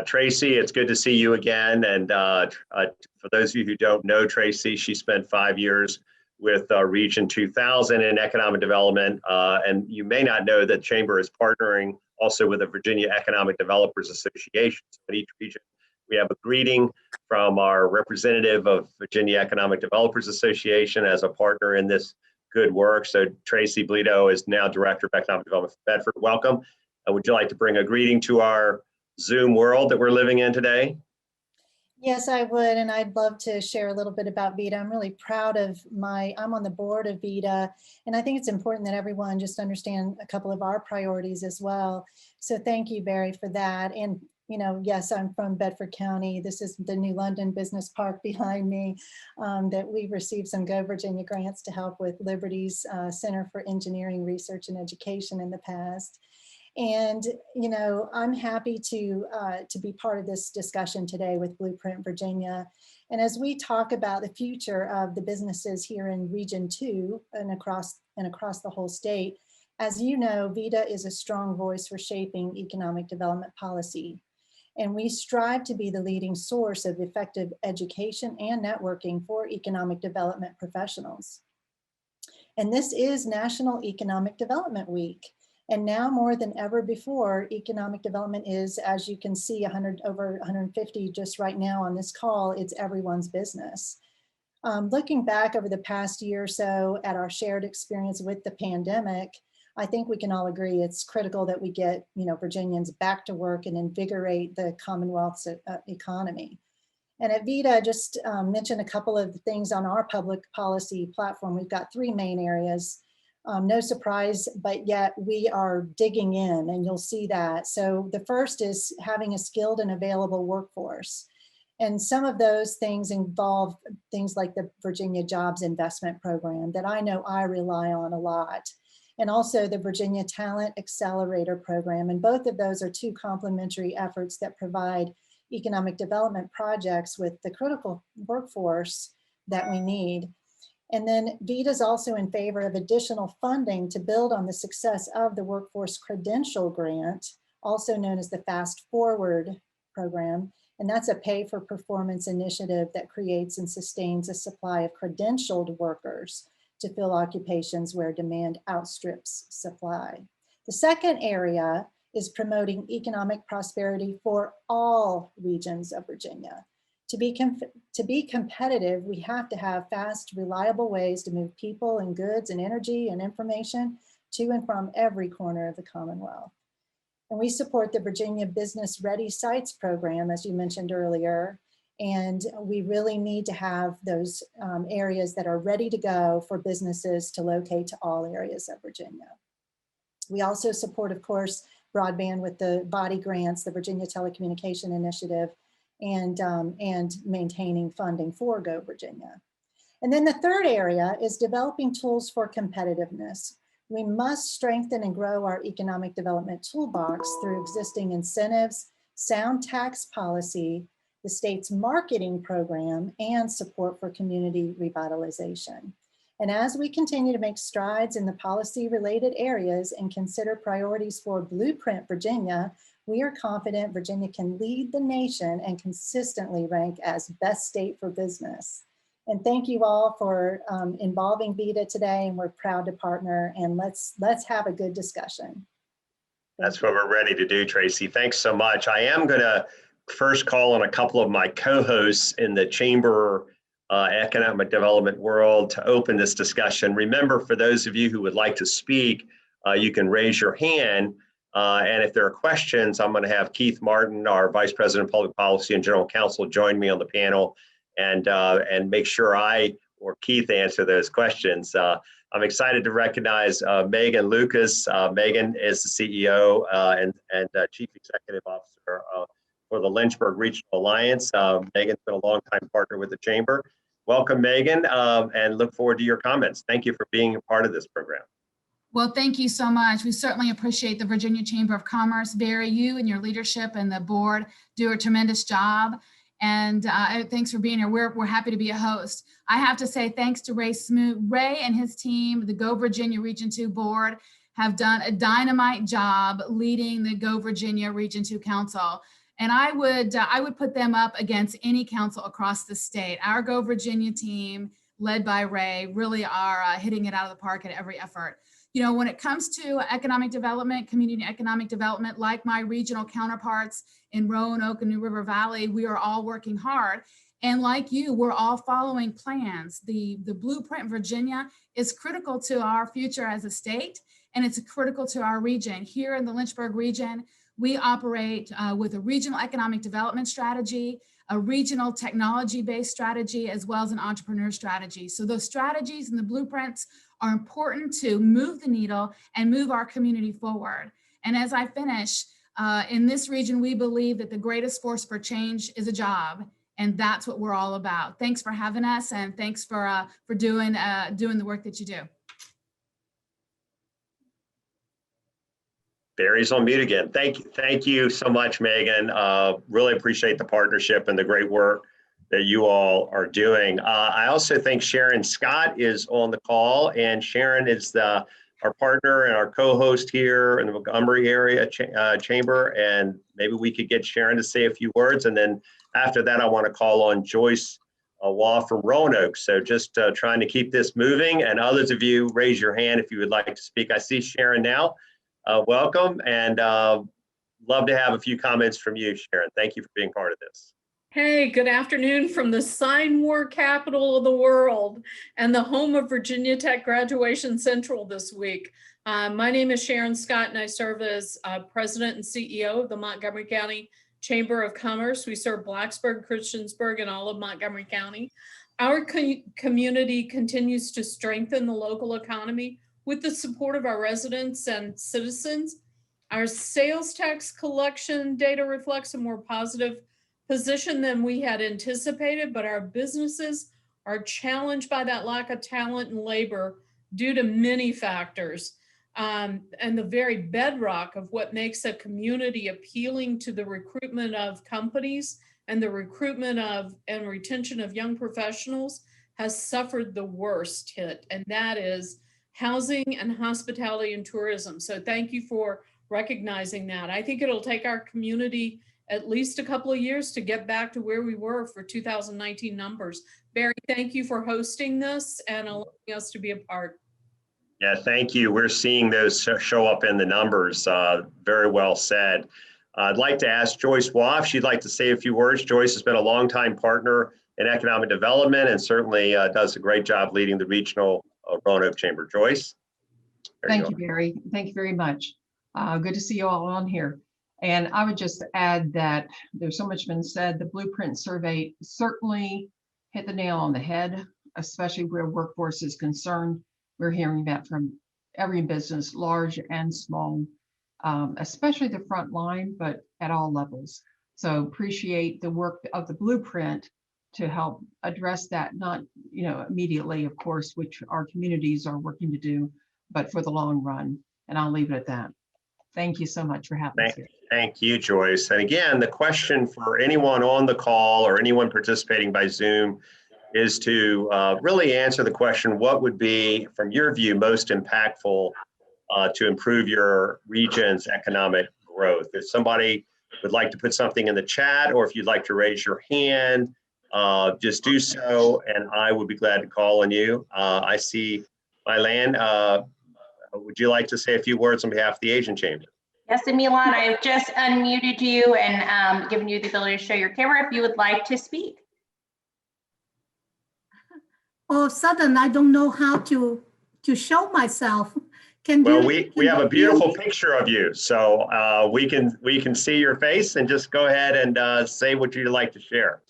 Tracy, it's good to see you again. And for those of you who don't know Tracy, she spent 5 years with Region 2000 in economic development. And you may not know that Chamber is partnering also with the Virginia Economic Developers Association. So in each region, we have a greeting from our representative of Virginia Economic Developers Association as a partner in this good work. So Tracy Bledo is now Director of Economic Development for Bedford. Welcome. Would you like to bring a greeting to our Zoom world that we're living in today? Yes, I would, and I'd love to share a little bit about VEDA. I'm really proud of I'm on the board of VEDA, and I think it's important that everyone just understand a couple of our priorities as well. So thank you, Barry, for that. And you know, yes, I'm from Bedford County. This is the New London Business Park behind me that we received some GO Virginia grants to help with Liberty's Center for Engineering, Research, and Education in the past. And, you know, I'm happy to be part of this discussion today with Blueprint Virginia. And as we talk about the future of the businesses here in Region 2 and across the whole state, as you know, VEDA is a strong voice for shaping economic development policy. And we strive to be the leading source of effective education and networking for economic development professionals. And this is National Economic Development Week. And now more than ever before, economic development is, as you can see, over 150 just right now on this call, it's everyone's business. Looking back over the past year or so at our shared experience with the pandemic, I think we can all agree it's critical that we get, you know, Virginians back to work and invigorate the Commonwealth's economy. And at VEDA, just mention a couple of things on our public policy platform. We've got 3 main areas. No surprise, but yet we are digging in, and you'll see that. So the first is having a skilled and available workforce. And some of those things involve things like the Virginia Jobs Investment Program that I know I rely on a lot. And also the Virginia Talent Accelerator Program. And both of those are 2 complementary efforts that provide economic development projects with the critical workforce that we need. And then VEDA is also in favor of additional funding to build on the success of the Workforce Credential Grant, also known as the Fast Forward program. And that's a pay for performance initiative that creates and sustains a supply of credentialed workers to fill occupations where demand outstrips supply. The second area is promoting economic prosperity for all regions of Virginia. To be competitive, we have to have fast, reliable ways to move people and goods and energy and information to and from every corner of the Commonwealth. And we support the Virginia Business Ready Sites program, as you mentioned earlier. And we really need to have those areas that are ready to go for businesses to locate to all areas of Virginia. We also support, of course, broadband with the body grants, the Virginia Telecommunication Initiative, and maintaining funding for GO Virginia. And then the third area is developing tools for competitiveness. We must strengthen and grow our economic development toolbox through existing incentives, sound tax policy, the state's marketing program, and support for community revitalization. And as we continue to make strides in the policy-related areas and consider priorities for Blueprint Virginia, we are confident Virginia can lead the nation and consistently rank as best state for business. And thank you all for involving VEDA today, and we're proud to partner, and let's have a good discussion. That's what we're ready to do, Tracy. Thanks so much. I am going to first call on a couple of my co-hosts in the Chamber economic development world to open this discussion. Remember, for those of you who would like to speak, you can raise your hand. And if there are questions, I'm going to have Keith Martin, our Vice President of Public Policy and General Counsel, join me on the panel and make sure I or Keith answer those questions. I'm excited to recognize Megan Lucas. Megan is the CEO and Chief Executive Officer for the Lynchburg Regional Alliance. Megan's been a longtime partner with the Chamber. Welcome, Megan, and look forward to your comments. Thank you for being a part of this program. Well, thank you so much. We certainly appreciate the Virginia Chamber of Commerce. Barry, you and your leadership and the board do a tremendous job. And thanks for being here. We're happy to be a host. I have to say thanks to Ray Smoot. Ray and his team, the GO Virginia Region 2 board, have done a dynamite job leading the GO Virginia Region 2 Council. And I would put them up against any council across the state. Our GO Virginia team, led by Ray, really are hitting it out of the park at every effort. You know, when it comes to economic development, community economic development, like my regional counterparts in Roanoke and New River Valley, we are all working hard. And like you, we're all following plans. The blueprint in Virginia is critical to our future as a state, and it's critical to our region. Here in the Lynchburg region, we operate with a regional economic development strategy, a regional technology-based strategy, as well as an entrepreneur strategy. So those strategies and the blueprints are important to move the needle and move our community forward. And as I finish, in this region, we believe that the greatest force for change is a job, and that's what we're all about. Thanks for having us, and thanks for doing the work that you do. Barry's on mute again. Thank you so much, Megan. Really appreciate the partnership and the great work that you all are doing. I also think Sharon Scott is on the call, and Sharon is our partner and our co-host here in the Montgomery area chamber, and maybe we could get Sharon to say a few words, and then after that I want to call on Joyce Waugh from Roanoke. So just trying to keep this moving, and others of you raise your hand if you would like to speak. I see Sharon now. Welcome, and love to have a few comments from you, Sharon. Thank you for being part of this. Hey, good afternoon from the sign war capital of the world and the home of Virginia Tech Graduation Central this week. My name is Sharon Scott, and I serve as President and CEO of the Montgomery County Chamber of Commerce. We serve Blacksburg, Christiansburg, and all of Montgomery County. Our community continues to strengthen the local economy with the support of our residents and citizens. Our sales tax collection data reflects a more positive position than we had anticipated, but our businesses are challenged by that lack of talent and labor due to many factors. And the very bedrock of what makes a community appealing to the recruitment of companies and the recruitment of and retention of young professionals has suffered the worst hit, and that is housing and hospitality and tourism. So thank you for recognizing that. I think it'll take our community at least a couple of years to get back to where we were for 2019 numbers. Barry, thank you for hosting this and allowing us to be a part. Yeah, thank you. We're seeing those show up in the numbers. Very well said. I'd like to ask Joyce Waugh if she'd like to say a few words. Joyce has been a longtime partner in economic development and certainly does a great job leading the regional Roanoke Chamber. Joyce? Thank you, Barry. Thank you very much. Good to see you all on here. And I would just add that there's so much been said. The Blueprint survey certainly hit the nail on the head, especially where workforce is concerned. We're hearing that from every business, large and small, especially the front line, but at all levels. So appreciate the work of the Blueprint to help address that, not immediately, of course, which our communities are working to do, but for the long run. And I'll leave it at that. Thank you so much for having us here. Thank you, Joyce. And again, the question for anyone on the call or anyone participating by Zoom is to really answer the question, what would be, from your view, most impactful to improve your region's economic growth. If somebody would like to put something in the chat, or if you'd like to raise your hand, just do so, and I would be glad to call on you. I see Milan. Would you like to say a few words on behalf of the Asian Chamber? Yes, and Milan, I have just unmuted you and given you the ability to show your camera if you would like to speak. All of a sudden, I don't know how to show myself. Well, we have a beautiful picture of you, so we can see your face, and just go ahead and say what you'd like to share.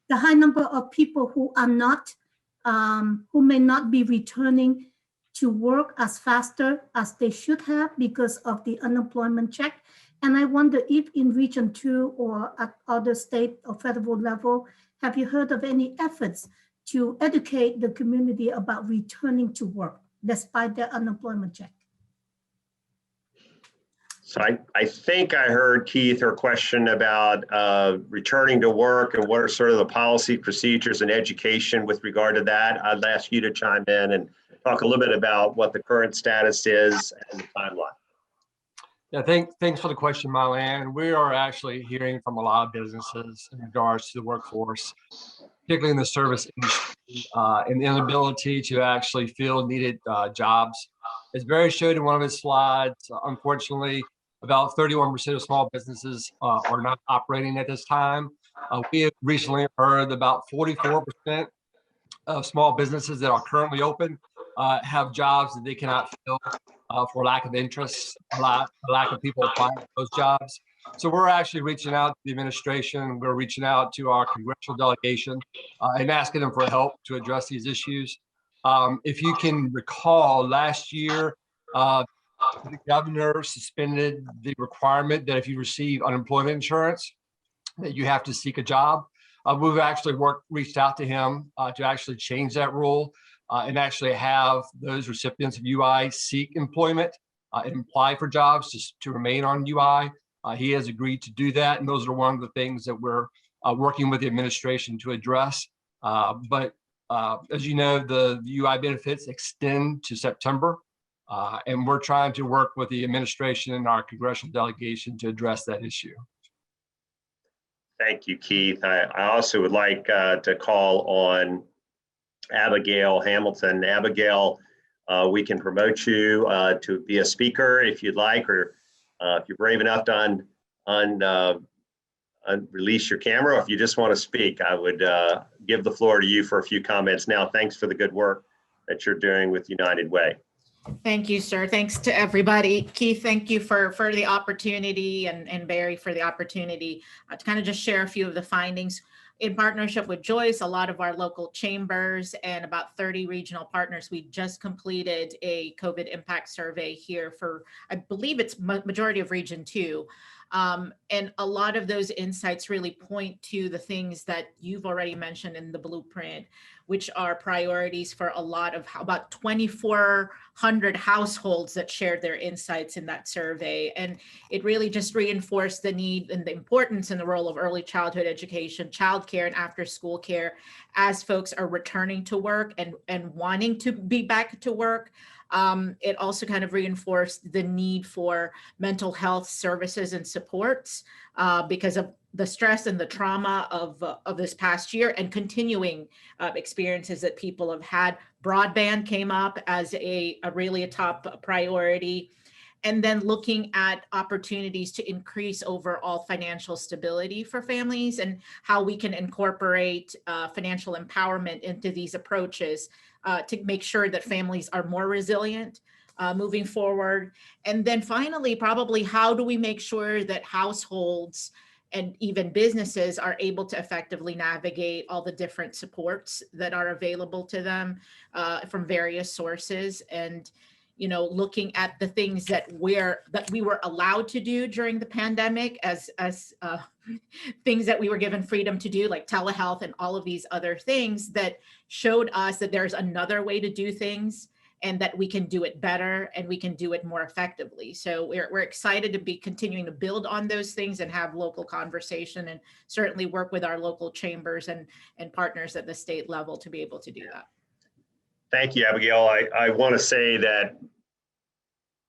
The high number of people who are not, who may not be returning to work as faster as they should have because of the unemployment check. And I wonder if in Region 2 or at other state or federal level, have you heard of any efforts to educate the community about returning to work despite their unemployment check? So I think I heard, Keith, her question about returning to work and what are sort of the policy procedures and education with regard to that. I'd ask you to chime in and talk a little bit about what the current status is and the timeline. Yeah, thanks for the question, Milan. We are actually hearing from a lot of businesses in regards to the workforce, particularly in the service industry, and the inability to actually fill needed jobs. As Barry showed in one of his slides, unfortunately, about 31% of small businesses are not operating at this time. We have recently heard about 44% of small businesses that are currently open have jobs that they cannot fill for lack of interest, lack of people applying for those jobs. So we're actually reaching out to the administration. We're reaching out to our congressional delegation and asking them for help to address these issues. If you can recall, last year, the governor suspended the requirement that if you receive unemployment insurance, that you have to seek a job. We've actually reached out to him to actually change that rule and actually have those recipients of UI seek employment and apply for jobs just to remain on UI. He has agreed to do that, and those are one of the things that we're working with the administration to address. But as you know, the UI benefits extend to September, and we're trying to work with the administration and our congressional delegation to address that issue. Thank you, Keith. I also would like to call on Abigail Hamilton. Abigail, we can promote you to be a speaker if you'd like, or if you're brave enough to release your camera. If you just want to speak, I would give the floor to you for a few comments now. Thanks for the good work that you're doing with United Way. Thank you, sir. Thanks to everybody. Keith, thank you for the opportunity, and Barry for the opportunity to kind of just share a few of the findings. In partnership with Joyce, a lot of our local chambers, and about 30 regional partners, we just completed a COVID impact survey here for, I believe it's majority of Region 2. And a lot of those insights really point to the things that you've already mentioned in the blueprint, which are priorities for a lot of about 2,400 households that shared their insights in that survey. And it really just reinforced the need and the importance and the role of early childhood education, childcare, and after school care as folks are returning to work and wanting to be back to work. It also kind of reinforced the need for mental health services and supports because of the stress and the trauma of this past year and continuing experiences that people have had. Broadband came up as a top priority. And then looking at opportunities to increase overall financial stability for families and how we can incorporate financial empowerment into these approaches to make sure that families are more resilient moving forward. And then finally, probably how do we make sure that households and even businesses are able to effectively navigate all the different supports that are available to them from various sources, and looking at the things that we were allowed to do during the pandemic as things that we were given freedom to do, like telehealth and all of these other things that showed us that there's another way to do things, and that we can do it better and we can do it more effectively. So we're excited to be continuing to build on those things and have local conversation, and certainly work with our local chambers and partners at the state level to be able to do that. Thank you, Abigail. I want to say that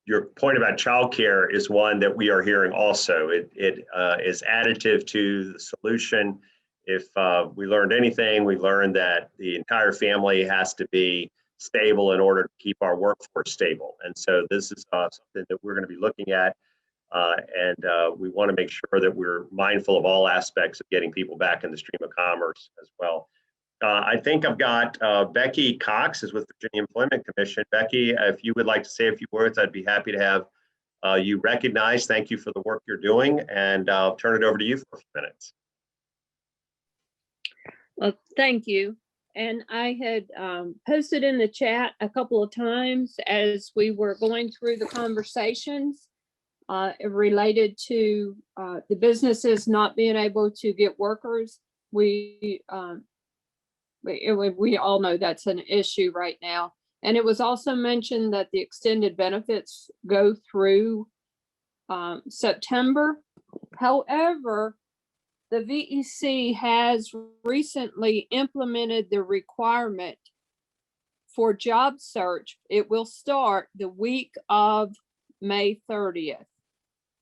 your point about childcare is one that we are hearing also. It is additive to the solution. If we learned anything, we learned that the entire family has to be stable in order to keep our workforce stable. And so this is something that we're going to be looking at. And we want to make sure that we're mindful of all aspects of getting people back in the stream of commerce as well. I think I've got Becky Cox is with Virginia Employment Commission. Becky, if you would like to say a few words, I'd be happy to have you recognized. Thank you for the work you're doing, and I'll turn it over to you for a few minutes. Well, thank you. And I had posted in the chat a couple of times as we were going through the conversations related to the businesses not being able to get workers. We all know that's an issue right now. And it was also mentioned that the extended benefits go through September. However, the VEC has recently implemented the requirement for job search. It will start the week of May 30th.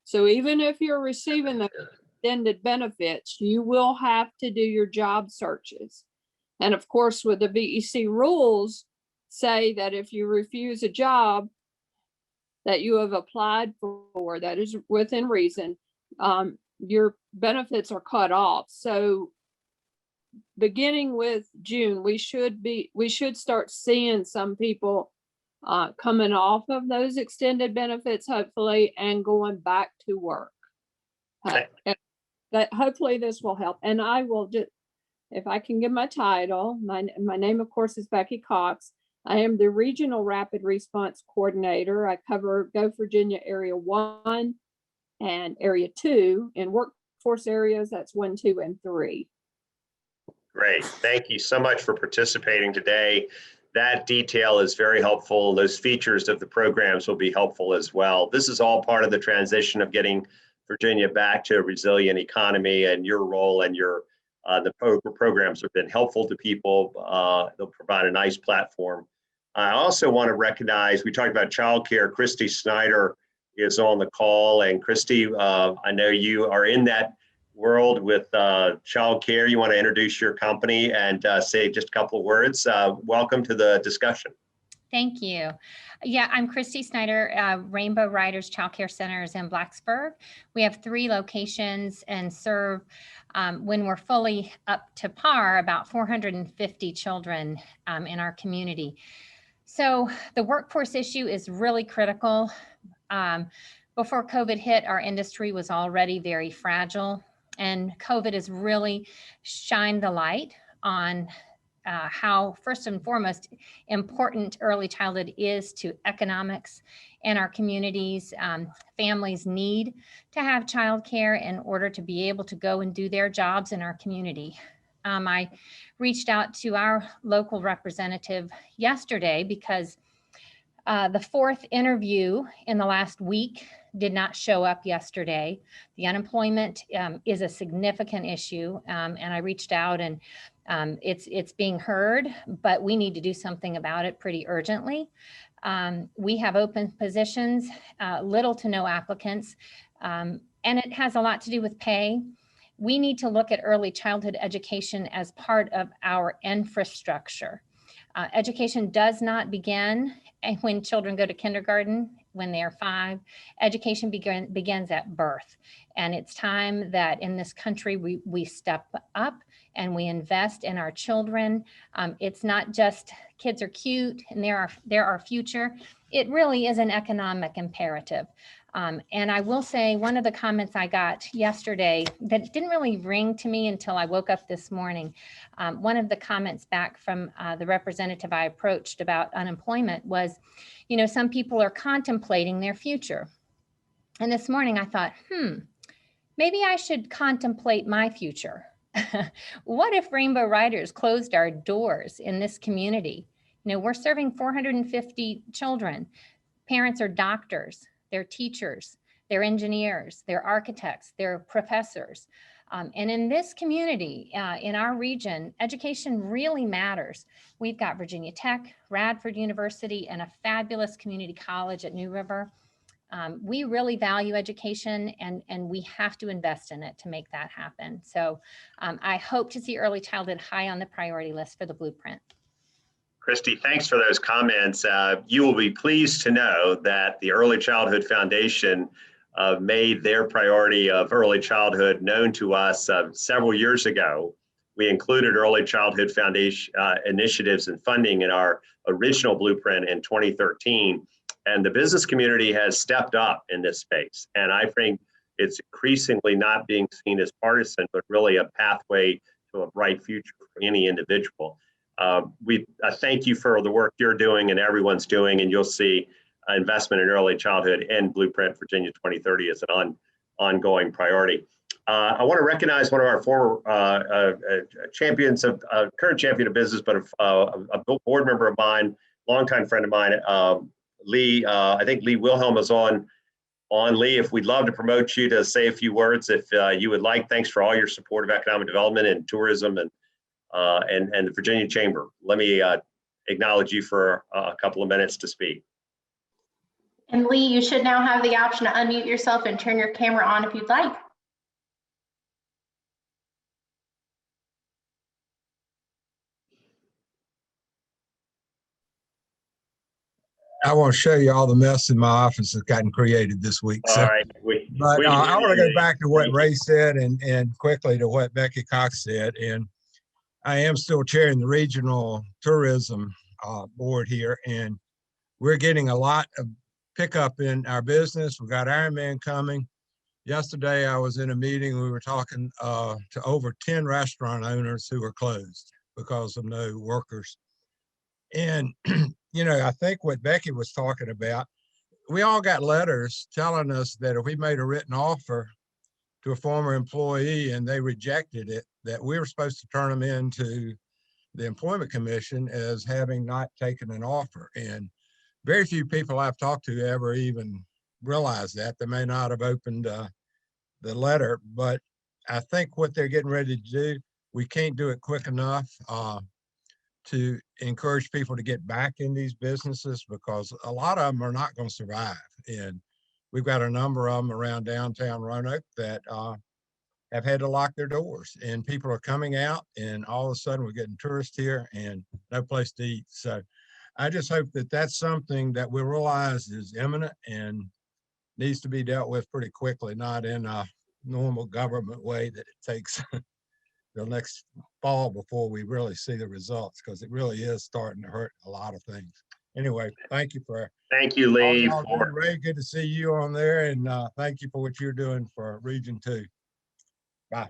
So even if you're receiving the extended benefits, you will have to do your job searches. And of course, with the VEC rules say that if you refuse a job that you have applied for, that is within reason, your benefits are cut off. So beginning with June, we should start seeing some people coming off of those extended benefits, hopefully, and going back to work. That hopefully this will help. And I will just, if I can give my title, my name, of course, is Becky Cox. I am the Regional Rapid Response Coordinator. I cover GO Virginia Area 1 and Area 2. In workforce areas, that's 1, 2, and 3. Great. Thank you so much for participating today. That detail is very helpful. Those features of the programs will be helpful as well. This is all part of the transition of getting Virginia back to a resilient economy, and your role and your the programs have been helpful to people. They'll provide a nice platform. I also want to recognize, we talked about childcare. Christy Snyder is on the call, and Christy, I know you are in that world with childcare. You want to introduce your company and say just a couple of words. Welcome to the discussion. Thank you. Yeah, I'm Christy Snyder. Rainbow Riders Child Care Centers in Blacksburg. We have 3 locations and serve, when we're fully up to par, about 450 children in our community. So the workforce issue is really critical. Before COVID hit, our industry was already very fragile, and COVID has really shined the light on how, first and foremost, important early childhood is to economics in our communities. Families need to have childcare in order to be able to go and do their jobs in our community. I reached out to our local representative yesterday because the 4th interview in the last week did not show up yesterday. The unemployment is a significant issue, and I reached out, and it's being heard, but we need to do something about it pretty urgently. We have open positions, little to no applicants, and it has a lot to do with pay. We need to look at early childhood education as part of our infrastructure. Education does not begin when children go to kindergarten when they are 5. Education begins at birth. And it's time that in this country we step up and we invest in our children. It's not just kids are cute and they're our future. It really is an economic imperative. And I will say one of the comments I got yesterday that didn't really ring to me until I woke up this morning. One of the comments back from the representative I approached about unemployment was, you know, some people are contemplating their future. And this morning I thought, maybe I should contemplate my future. What if Rainbow Riders closed our doors in this community? You know, we're serving 450 children. Parents are doctors, they're teachers, they're engineers, they're architects, they're professors. And in this community, in our region, education really matters. We've got Virginia Tech, Radford University, and a fabulous community college at New River. We really value education, and we have to invest in it to make that happen. So I hope to see early childhood high on the priority list for the blueprint. Christy, thanks for those comments. You will be pleased to know that the Early Childhood Foundation made their priority of early childhood known to us several years ago. We included Early Childhood Foundation initiatives and funding in our original blueprint in 2013. And the business community has stepped up in this space. And I think it's increasingly not being seen as partisan, but really a pathway to a bright future for any individual. We thank you for the work you're doing and everyone's doing, and you'll see investment in early childhood and Blueprint Virginia 2030 as an ongoing priority. I want to recognize one of our former champions of current champion of business, but a board member of mine, longtime friend of mine, Lee. I think Lee Wilhelm is on. Lee, if we'd love to promote you to say a few words, if you would like. Thanks for all your support of economic development and tourism and the Virginia Chamber. Let me acknowledge you for a couple of minutes to speak. And Lee, you should now have the option to unmute yourself and turn your camera on if you'd like. I want to show you all the mess in my office that's gotten created this week. All right. I want to go back to what Ray said and quickly to what Becky Cox said. And I am still chairing the regional tourism board here, and we're getting a lot of pickup in our business. We've got Ironman coming. Yesterday, I was in a meeting. We were talking to over 10 restaurant owners who are closed because of no workers. And, you know, I think what Becky was talking about, we all got letters telling us that if we made a written offer to a former employee and they rejected it, that we were supposed to turn them into the Employment Commission as having not taken an offer. And very few people I've talked to ever even realize that. They may not have opened the letter, but I think what they're getting ready to do, we can't do it quick enough to encourage people to get back in these businesses, because a lot of them are not going to survive. And we've got a number of them around downtown Roanoke that have had to lock their doors, and people are coming out, and all of a sudden we're getting tourists here and no place to eat. So I just hope that that's something that we realize is imminent and needs to be dealt with pretty quickly, not in a normal government way that it takes the next fall before we really see the results, because it really is starting to hurt a lot of things. Anyway, thank you for. Thank you, Lee. Ray, good to see you on there, and thank you for what you're doing for Region 2. Bye.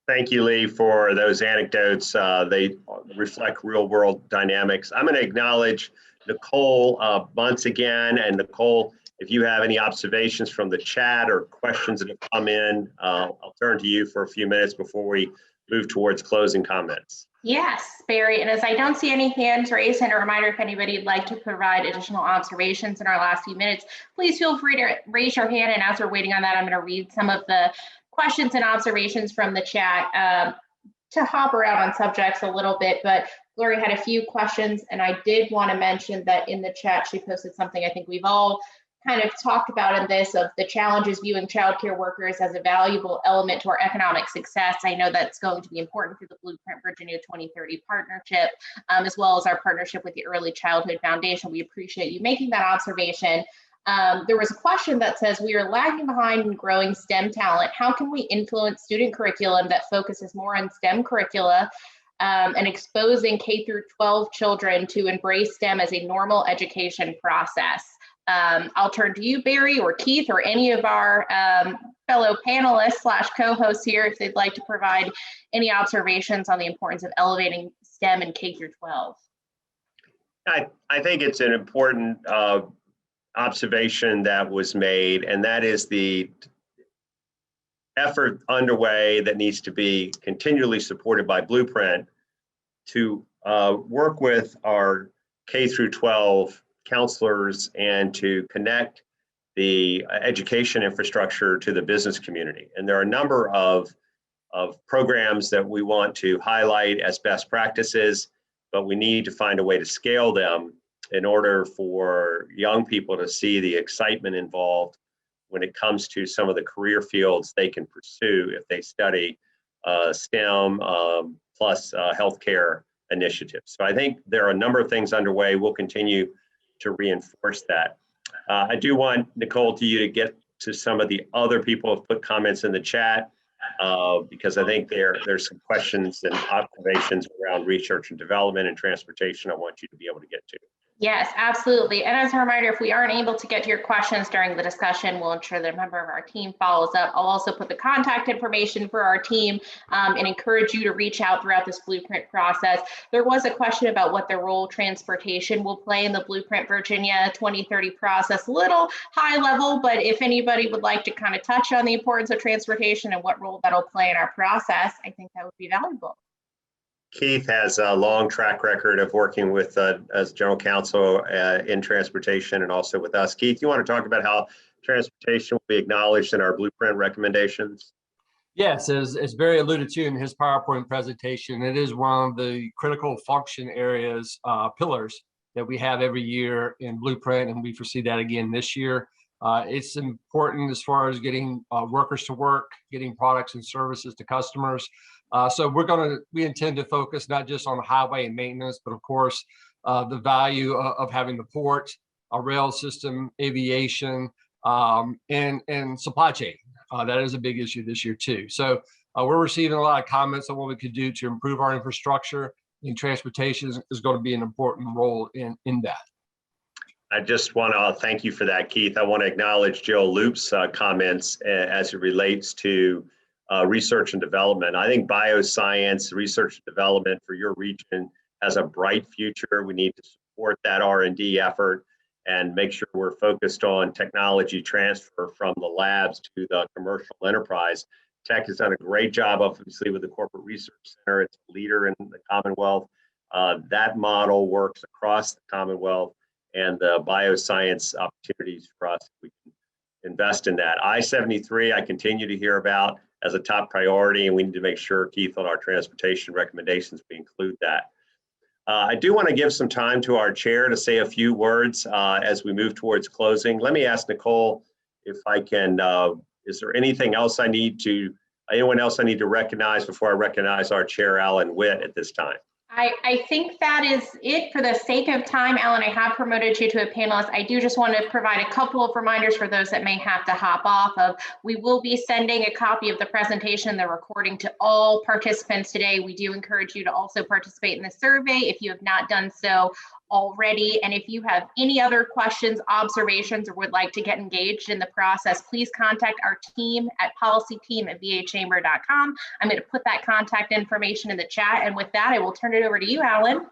Thank you, Lee, for those anecdotes. They reflect real world dynamics. I'm going to acknowledge Nicole once again. And Nicole, if you have any observations from the chat or questions that have come in, I'll turn to you for a few minutes before we move towards closing comments. Yes, Barry, and as I don't see any hands raised, and a reminder, if anybody would like to provide additional observations in our last few minutes, please feel free to raise your hand. And as we're waiting on that, I'm going to read some of the questions and observations from the chat to hop around on subjects a little bit. But Lori had a few questions, and I did want to mention that in the chat, she posted something I think we've all kind of talked about in this, of the challenges viewing childcare workers as a valuable element to our economic success. I know that's going to be important for the Blueprint Virginia 2030 partnership, as well as our partnership with the Early Childhood Foundation. We appreciate you making that observation. There was a question that says, we are lagging behind in growing STEM talent. How can we influence student curriculum that focuses more on STEM curricula and exposing K through 12 children to embrace STEM as a normal education process? I'll turn to you, Barry, or Keith, or any of our fellow panelists / co-hosts here if they'd like to provide any observations on the importance of elevating STEM in K through 12. I think it's an important observation that was made, and that is the effort underway that needs to be continually supported by Blueprint to work with our K through 12 counselors and to connect the education infrastructure to the business community. And there are a number of programs that we want to highlight as best practices, but we need to find a way to scale them in order for young people to see the excitement involved when it comes to some of the career fields they can pursue if they study STEM plus healthcare initiatives. So I think there are a number of things underway. We'll continue to reinforce that. I do want, Nicole, to you to get to some of the other people who have put comments in the chat because I think there's some questions and observations around research and development and transportation I want you to be able to get to. Yes, absolutely. And as a reminder, if we aren't able to get to your questions during the discussion, we'll ensure that a member of our team follows up. I'll also put the contact information for our team and encourage you to reach out throughout this blueprint process. There was a question about what the role transportation will play in the Blueprint Virginia 2030 process, a little high level, but if anybody would like to kind of touch on the importance of transportation and what role that'll play in our process, I think that would be valuable. Keith has a long track record of working with as general counsel in transportation and also with us. Keith, you want to talk about how transportation will be acknowledged in our blueprint recommendations? Yes, as Barry alluded to in his PowerPoint presentation, it is one of the critical function areas, pillars that we have every year in blueprint, and we foresee that again this year. It's important as far as getting workers to work, getting products and services to customers. So we intend to focus not just on highway and maintenance, but of course, the value of having the port, a rail system, aviation, and supply chain. That is a big issue this year too. So we're receiving a lot of comments on what we could do to improve our infrastructure, and transportation is going to be an important role in that. I just want to thank you for that, Keith. I want to acknowledge Jill Loop's comments as it relates to research and development. I think bioscience, research and development for your region has a bright future. We need to support that R&D effort and make sure we're focused on technology transfer from the labs to the commercial enterprise. Tech has done a great job, obviously, with the Corporate Research Center. It's a leader in the Commonwealth. That model works across the Commonwealth, and the bioscience opportunities for us, we can invest in that. I-73, I continue to hear about as a top priority, and we need to make sure, Keith, on our transportation recommendations, we include that. I do want to give some time to our chair to say a few words as we move towards closing. Let me ask Nicole if I can, is there anything else anyone else I need to recognize before I recognize our chair, Alan Witt, at this time? I think that is it for the sake of time. Alan, I have promoted you to a panelist. I do just want to provide a couple of reminders for those that may have to hop off of. We will be sending a copy of the presentation, the recording, to all participants today. We do encourage you to also participate in the survey if you have not done so already. And if you have any other questions, observations, or would like to get engaged in the process, please contact our team at policyteam@vachamber.com. I'm going to put that contact information in the chat. And with that, I will turn it over to you, Alan.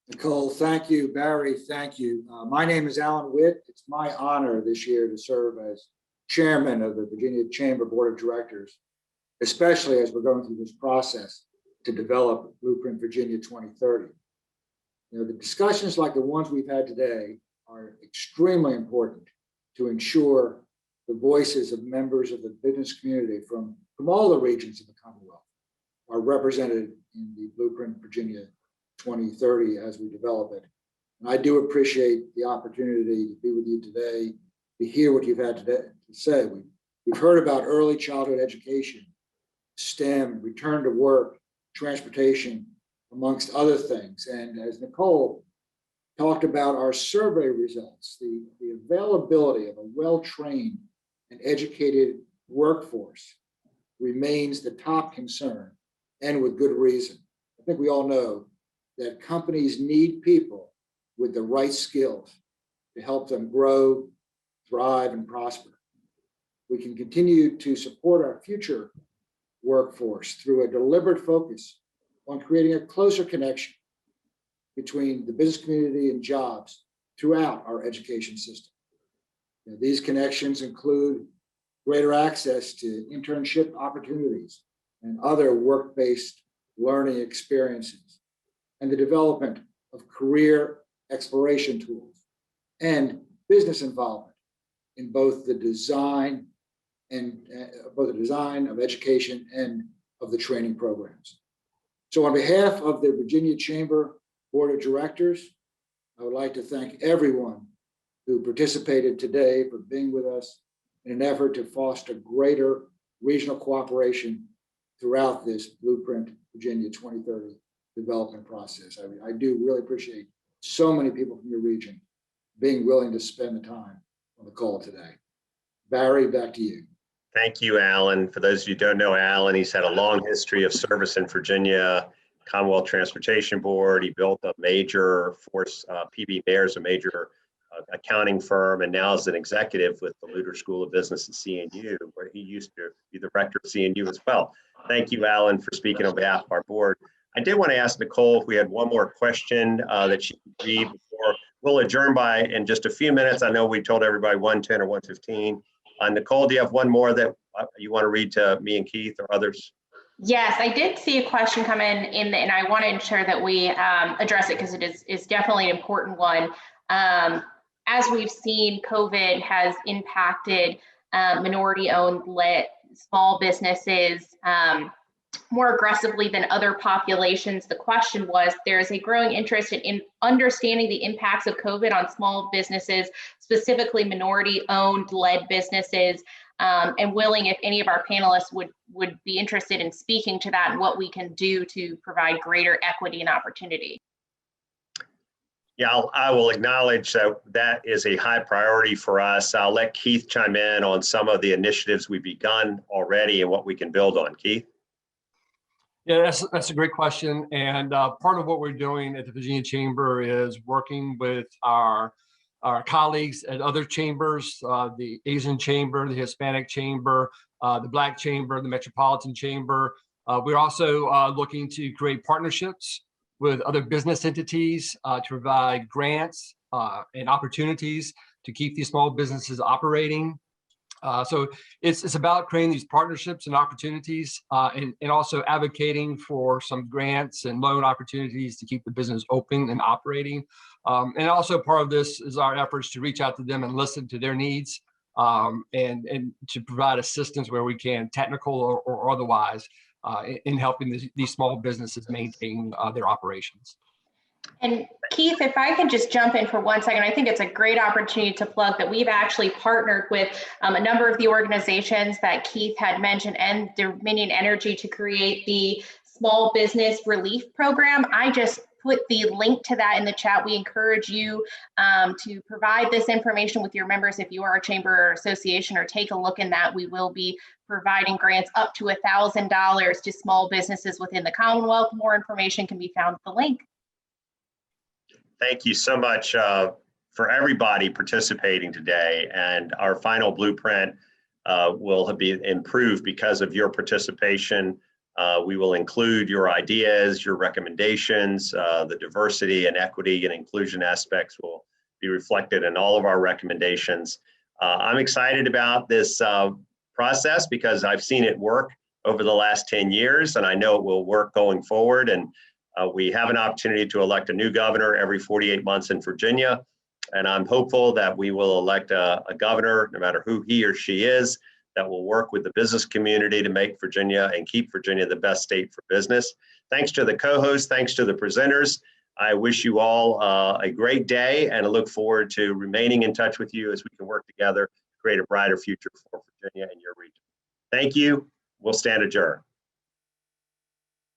Nicole, thank you. Barry, thank you. My name is Alan Witt. It's my honor this year to serve as chairman of the Virginia Chamber Board of Directors, especially as we're going through this process to develop Blueprint Virginia 2030. You know, the discussions like the ones we've had today are extremely important to ensure the voices of members of the business community from all the regions of the Commonwealth are represented in the Blueprint Virginia 2030 as we develop it. And I do appreciate the opportunity to be with you today, to hear what you've had to say. We've heard about early childhood education, STEM, return to work, transportation, amongst other things. And as Nicole talked about our survey results, the availability of a well-trained and educated workforce remains the top concern, and with good reason. I think we all know that companies need people with the right skills to help them grow, thrive, and prosper. We can continue to support our future workforce through a deliberate focus on creating a closer connection between the business community and jobs throughout our education system. You know, these connections include greater access to internship opportunities and other work-based learning experiences, and the development of career exploration tools, and business involvement in both the design of education and of the training programs. So on behalf of the Virginia Chamber Board of Directors, I would like to thank everyone who participated today for being with us in an effort to foster greater regional cooperation throughout this Blueprint Virginia 2030 development process. I do really appreciate so many people from your region being willing to spend the time on the call today. Barry, back to you. Thank you, Alan. For those of you who don't know Alan, he's had a long history of service in Virginia, Commonwealth Transportation Board. He built a major force, PB Bears, a major accounting firm, and now is an executive with the Luter School of Business at CNU, where he used to be the rector of CNU as well. Thank you, Alan, for speaking on behalf of our board. I did want to ask Nicole if we had one more question that she could read before we'll adjourn by in just a few minutes. I know we told everybody 1:10 or 1:15. Nicole, do you have one more that you want to read to me and Keith or others? Yes, I did see a question come in and I want to ensure that we address it because it is definitely an important one. As we've seen, COVID has impacted minority-owned small businesses more aggressively than other populations. The question was, there's a growing interest in understanding the impacts of COVID on small businesses, specifically minority-owned led businesses, and willing if any of our panelists would be interested in speaking to that and what we can do to provide greater equity and opportunity. Yeah, I will acknowledge that that is a high priority for us. I'll let Keith chime in on some of the initiatives we've begun already and what we can build on. Keith? Yeah, that's a great question. And part of what we're doing at the Virginia Chamber is working with our colleagues at other chambers, the Asian Chamber, the Hispanic Chamber, the Black Chamber, the Metropolitan Chamber. We're also looking to create partnerships with other business entities to provide grants and opportunities to keep these small businesses operating. So it's about creating these partnerships and opportunities and also advocating for some grants and loan opportunities to keep the business open and operating. And also part of this is our efforts to reach out to them and listen to their needs and to provide assistance where we can, technical or otherwise, in helping these small businesses maintain their operations. And Keith, if I can just jump in for 1 second, I think it's a great opportunity to plug that we've actually partnered with a number of the organizations that Keith had mentioned and Dominion Energy to create the Small Business Relief Program. I just put the link to that in the chat. We encourage you to provide this information with your members if you are a chamber or association, or take a look in that. We will be providing grants up to $1,000 to small businesses within the Commonwealth. More information can be found at the link. Thank you so much for everybody participating today. And our final blueprint will be improved because of your participation. We will include your ideas, your recommendations, the diversity and equity and inclusion aspects will be reflected in all of our recommendations. I'm excited about this process because I've seen it work over the last 10 years, and I know it will work going forward. And we have an opportunity to elect a new governor every 48 months in Virginia. And I'm hopeful that we will elect a governor, no matter who he or she is, that will work with the business community to make Virginia and keep Virginia the best state for business. Thanks to the co-hosts, thanks to the presenters. I wish you all a great day, and I look forward to remaining in touch with you as we can work together to create a brighter future for Virginia and your region. Thank you. We'll stand adjourned.